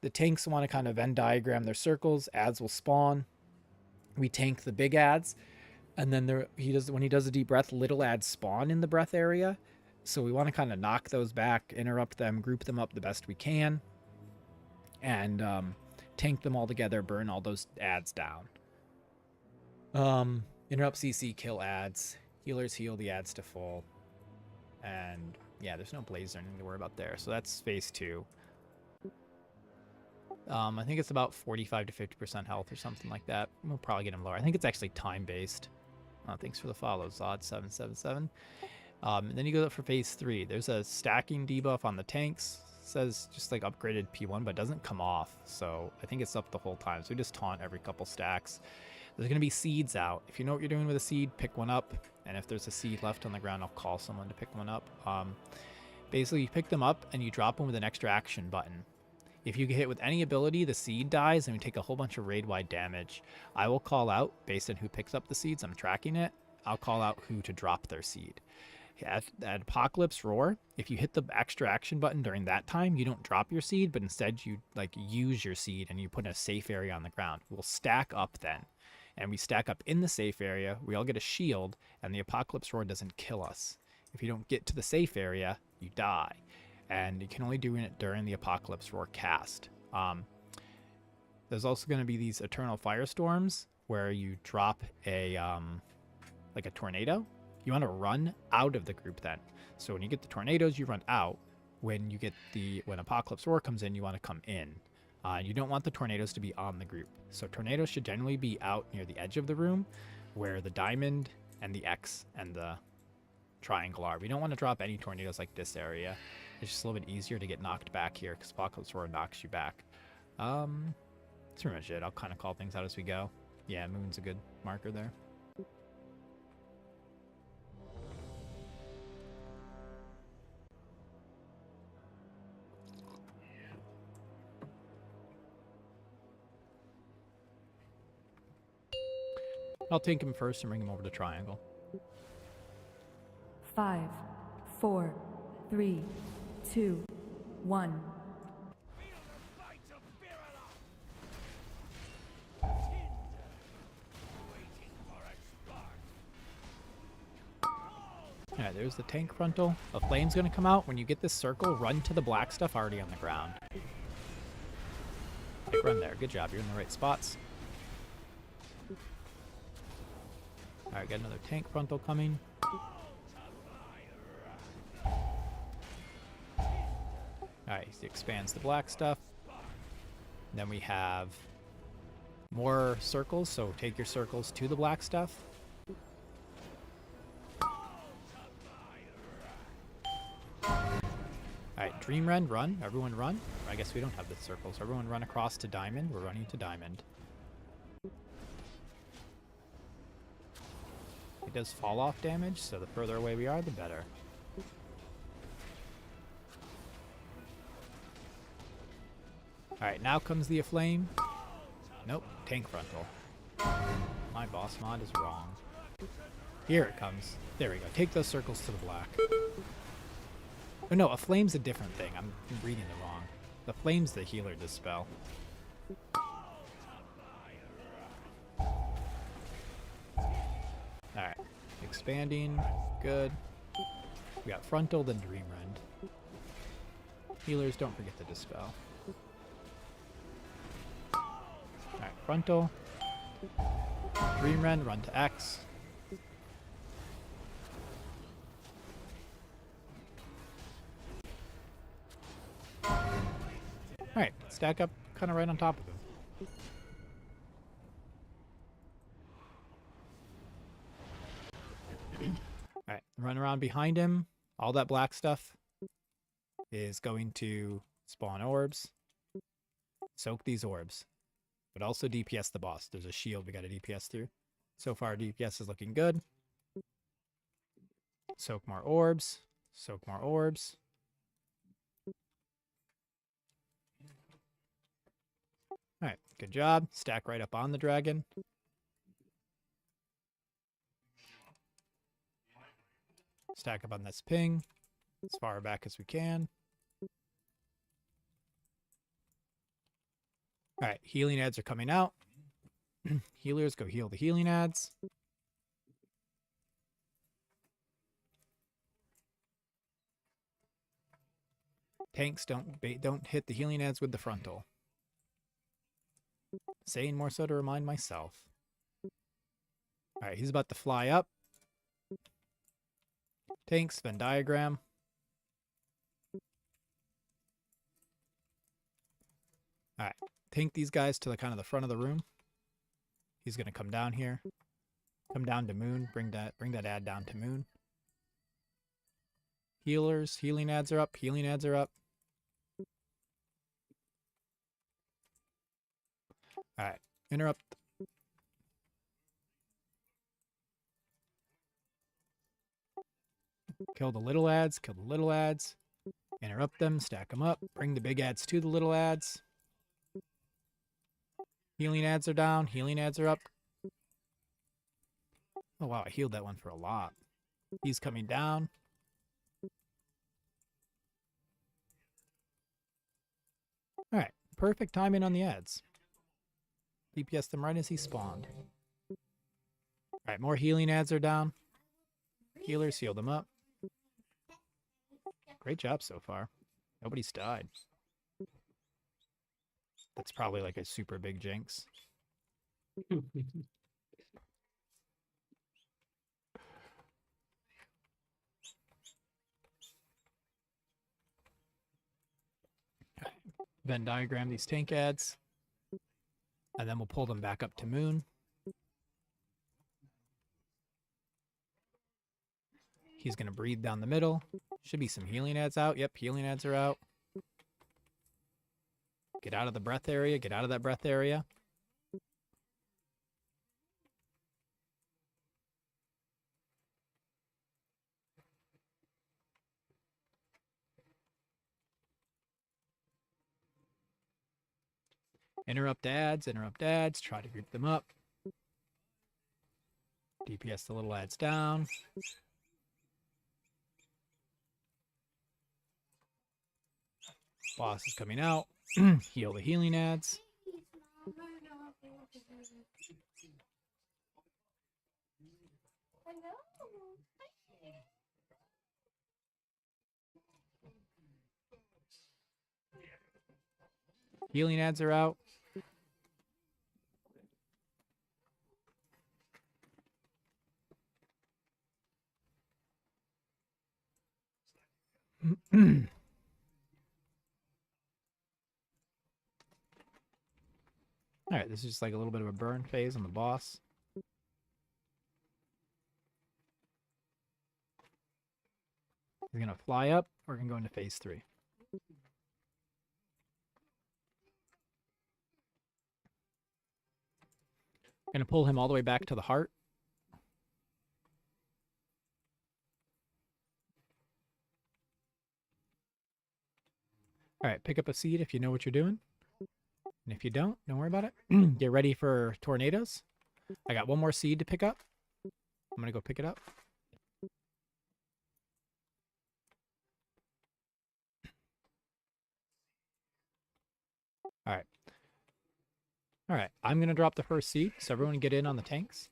The tanks want to kind of Venn diagram their circles, ads will spawn. We tank the big ads, and then when he does a deep breath, little ads spawn in the breath area. So we want to kind of knock those back, interrupt them, group them up the best we can, and tank them all together, burn all those ads down. Interrupt CC, kill ads. Healers heal the ads to full. And yeah, there's no blaze or anything to worry about there. So that's phase 2. I think it's about 45 to 50% health or something like that. We'll probably get him lower. I think it's actually time-based. Thanks for the follow, Zod777. And then you go up for phase 3. There's a stacking debuff on the tanks. It says just like upgraded P1, but it doesn't come off. So I think it's up the whole time. So we just taunt every couple stacks. There's going to be seeds out. If you know what you're doing with a seed, pick one up. And if there's a seed left on the ground, I'll call someone to pick one up. Basically, you pick them up and you drop them with an extra action button. If you get hit with any ability, the seed dies and we take a whole bunch of raid-wide damage. I will call out, based on who picks up the seeds, I'm tracking it, I'll call out who to drop their seed. At Apocalypse Roar, if you hit the extra action button during that time, you don't drop your seed, but instead you use your seed and you put in a safe area on the ground. We'll stack up then. And we stack up in the safe area, we all get a shield, and the Apocalypse Roar doesn't kill us. If you don't get to the safe area, you die. And you can only do it during the Apocalypse Roar cast. There's also going to be these Eternal Firestorms where you drop a tornado. You want to run out of the group then. So when you get the tornadoes, you run out. When Apocalypse Roar comes in, you want to come in. You don't want the tornadoes to be on the group. So tornadoes should generally be out near the edge of the room where the diamond and the X and the triangle are. We don't want to drop any tornadoes like this area. It's just a little bit easier to get knocked back here because Apocalypse Roar knocks you back. That's pretty much it. I'll kind of call things out as we go. Yeah, Moon's a good marker there. I'll take him first and bring him over to triangle. 5, 4, 3, 2, 1. Alright, there's the tank frontal. A flame's gonna come out. When you get this circle, run to the black stuff already on the ground. Okay, run there. Good job. You're in the right spots. Alright, got another tank frontal coming. Alright, he expands the black stuff. And then we have more circles, so take your circles to the black stuff. Alright, Dream Rend, run. Everyone run. I guess we don't have the circles. Everyone run across to Diamond. We're running to Diamond. It does fall off damage, so the further away we are, the better. Alright, now comes the Aflame. Nope, tank frontal. My boss mod is wrong. Here it comes. There we go. Take those circles to the black. Oh no, a flame's a different thing. I'm reading it wrong. The flame's the healer dispel. Alright. Expanding. Good. We got frontal, then dream rend. Healers, don't forget the dispel. Alright, frontal. Dream rend, run to X. Alright, stack up kind of right on top of him. Alright, run around behind him. All that black stuff is going to spawn orbs. Soak these orbs. But also DPS the boss. There's a shield we got to DPS through. So far, DPS is looking good. Soak more orbs. Soak more orbs. Alright, good job. Stack right up on the dragon. Stack up on this ping. As far back as we can. Alright, healing ads are coming out. Healers, go heal the healing ads. Tanks, don't hit the healing ads with the frontal. Saying more so to remind myself. Alright, he's about to fly up. Tanks, Venn diagram. Alright, tank these guys to the kind of the front of the room. He's gonna come down here. Come down to moon. Bring that ad down to moon. Healers, healing ads are up. Healing ads are up. Alright, interrupt. Kill the little ads, kill the little ads. Interrupt them, stack them up. Bring the big ads to the little ads. Healing ads are down, healing ads are up. Oh wow, I healed that one for a lot. He's coming down. Alright, perfect timing on the ads. DPS them right as he spawned. Alright, more healing ads are down. Healers, heal them up. Great job so far. Nobody's died. That's probably like a super big jinx. Venn diagram these tank ads. And then we'll pull them back up to moon. He's going to breathe down the middle. Should be some healing ads out. Yep, healing ads are out. Get out of the breath area. Get out of that breath area. Interrupt ads, try to group them up. DPS the little ads down. Boss is coming out. Heal the healing ads. Healing ads are out. Alright, this is just like a little bit of a burn phase on the boss. He's going to fly up. We're going to go into phase 3. Going to pull him all the way back to the heart. Alright, pick up a seed if you know what you're doing. And if you don't worry about it. Get ready for tornadoes. I got one more seed to pick up. I'm going to go pick it up. All right. All right. I'm going to drop the first seed, so everyone get in on the tanks.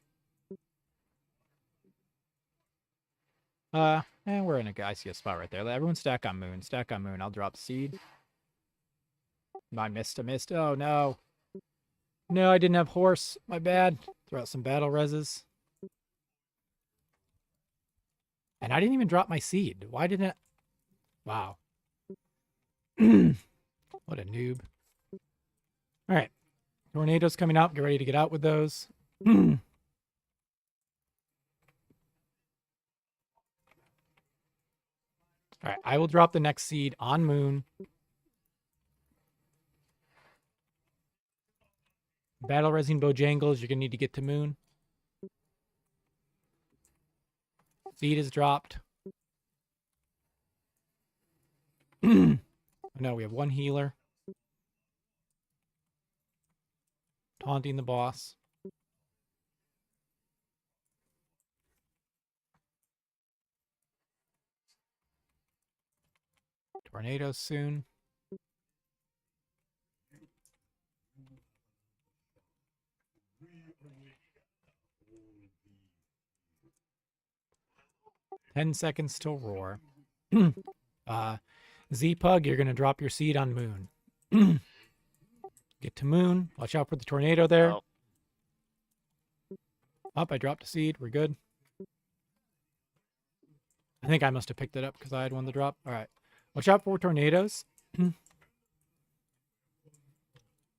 We're in I see a spot right there. Let everyone stack on moon. Stack on moon. I'll drop seed. I missed. Oh, no. No, I didn't have horse. My bad. Throw out some battle reses. And I didn't even drop my seed. Why didn't it? Wow. What a noob. All right. Tornadoes coming out. Get ready to get out with those. All right. I will drop the next seed on moon. Battle resing Bojangles. You're going to need to get to moon. Seed is dropped. No, we have one healer. Taunting the boss. Tornadoes soon. $10 till roar. Z-Pug, you're going to drop your seed on moon. Get to moon. Watch out for the tornado there. Oh. Up, I dropped a seed. We're good. I think I must have picked it up because I had one to drop. All right. Watch out for tornadoes.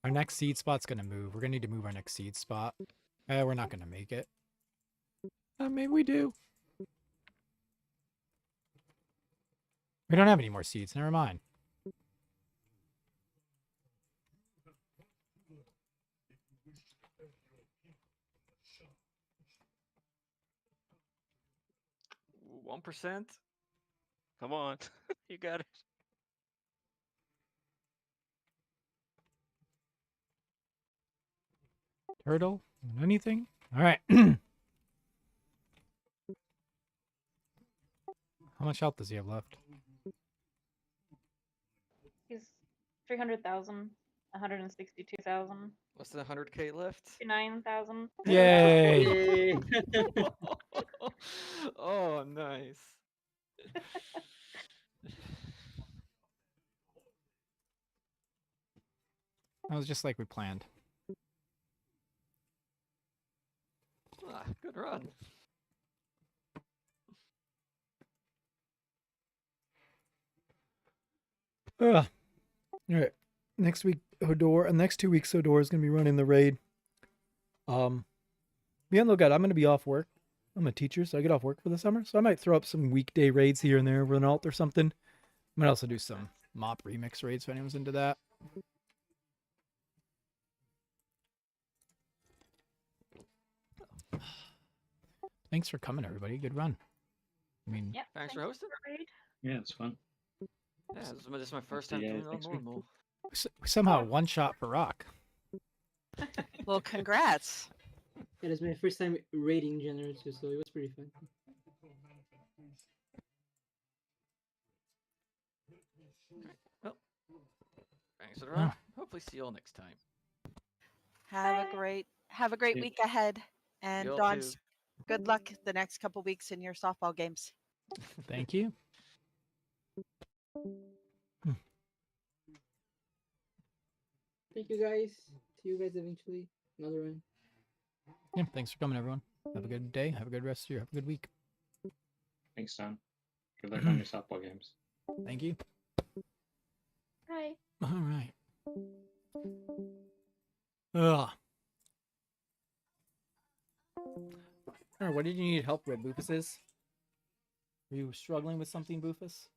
Our next seed spot's going to move. We're going to need to move our next seed spot. We're not going to make it. Maybe we do. We don't have any more seeds. Never mind. Ooh, 1%. Come on. You got it. Turtle? Anything? All right. How much health does he have left? He's 300,000, 162,000, Less than 100k left. 59,000. Yay! Oh, nice. That was just like we planned. Good run. All right. Next week, Hodor. Next 2 weeks, Hodor is going to be running the raid. Be on the lookout. I'm going to be off work. I'm a teacher, so I get off work for the summer. So I might throw up some weekday raids here and there with an alt or something. I might also do some mop remix raids if anyone's into that. Thanks for coming, everybody. Good run. I mean, Yep, Thanks for hosting. Yeah, it's fun. Yeah, this is my first time Yeah, doing it on thanks, normal. we somehow one shot for Rock. Well, congrats. It was my first time raiding General too, so it was pretty fun. Well, thanks for the run. Hopefully see you all next time. Have a great Yeah. week ahead. And You all Dawn, too. good luck the next couple weeks in your softball games. Thank you. Thank you guys. See you guys eventually. Another one. Yeah, thanks for coming, everyone. Have a good day. Have a good rest of your. Have a good week. Thanks, Don. Good luck on your softball games. Thank you. Hi. All right. Ugh. What did you need help with, Boofus? Were you struggling with something, Boofus?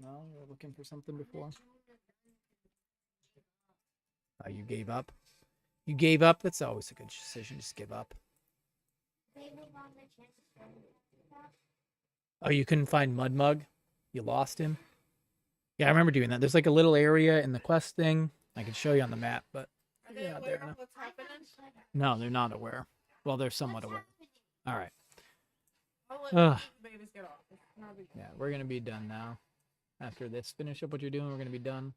No, you were looking for something before. Oh, you gave up? You gave up? That's always a good decision, just give up. Oh, you couldn't find Mudmug? You lost him? Yeah, I remember doing that. There's like a little area in the quest thing. I can show you on the map, but Are they yeah, aware they're of what's happening? no, they're not aware. Well, they're somewhat aware. All right. I'll let Ugh. the babies get off. It's not a big Yeah, we're gonna be done now. After this, finish up what you're doing. We're gonna be done.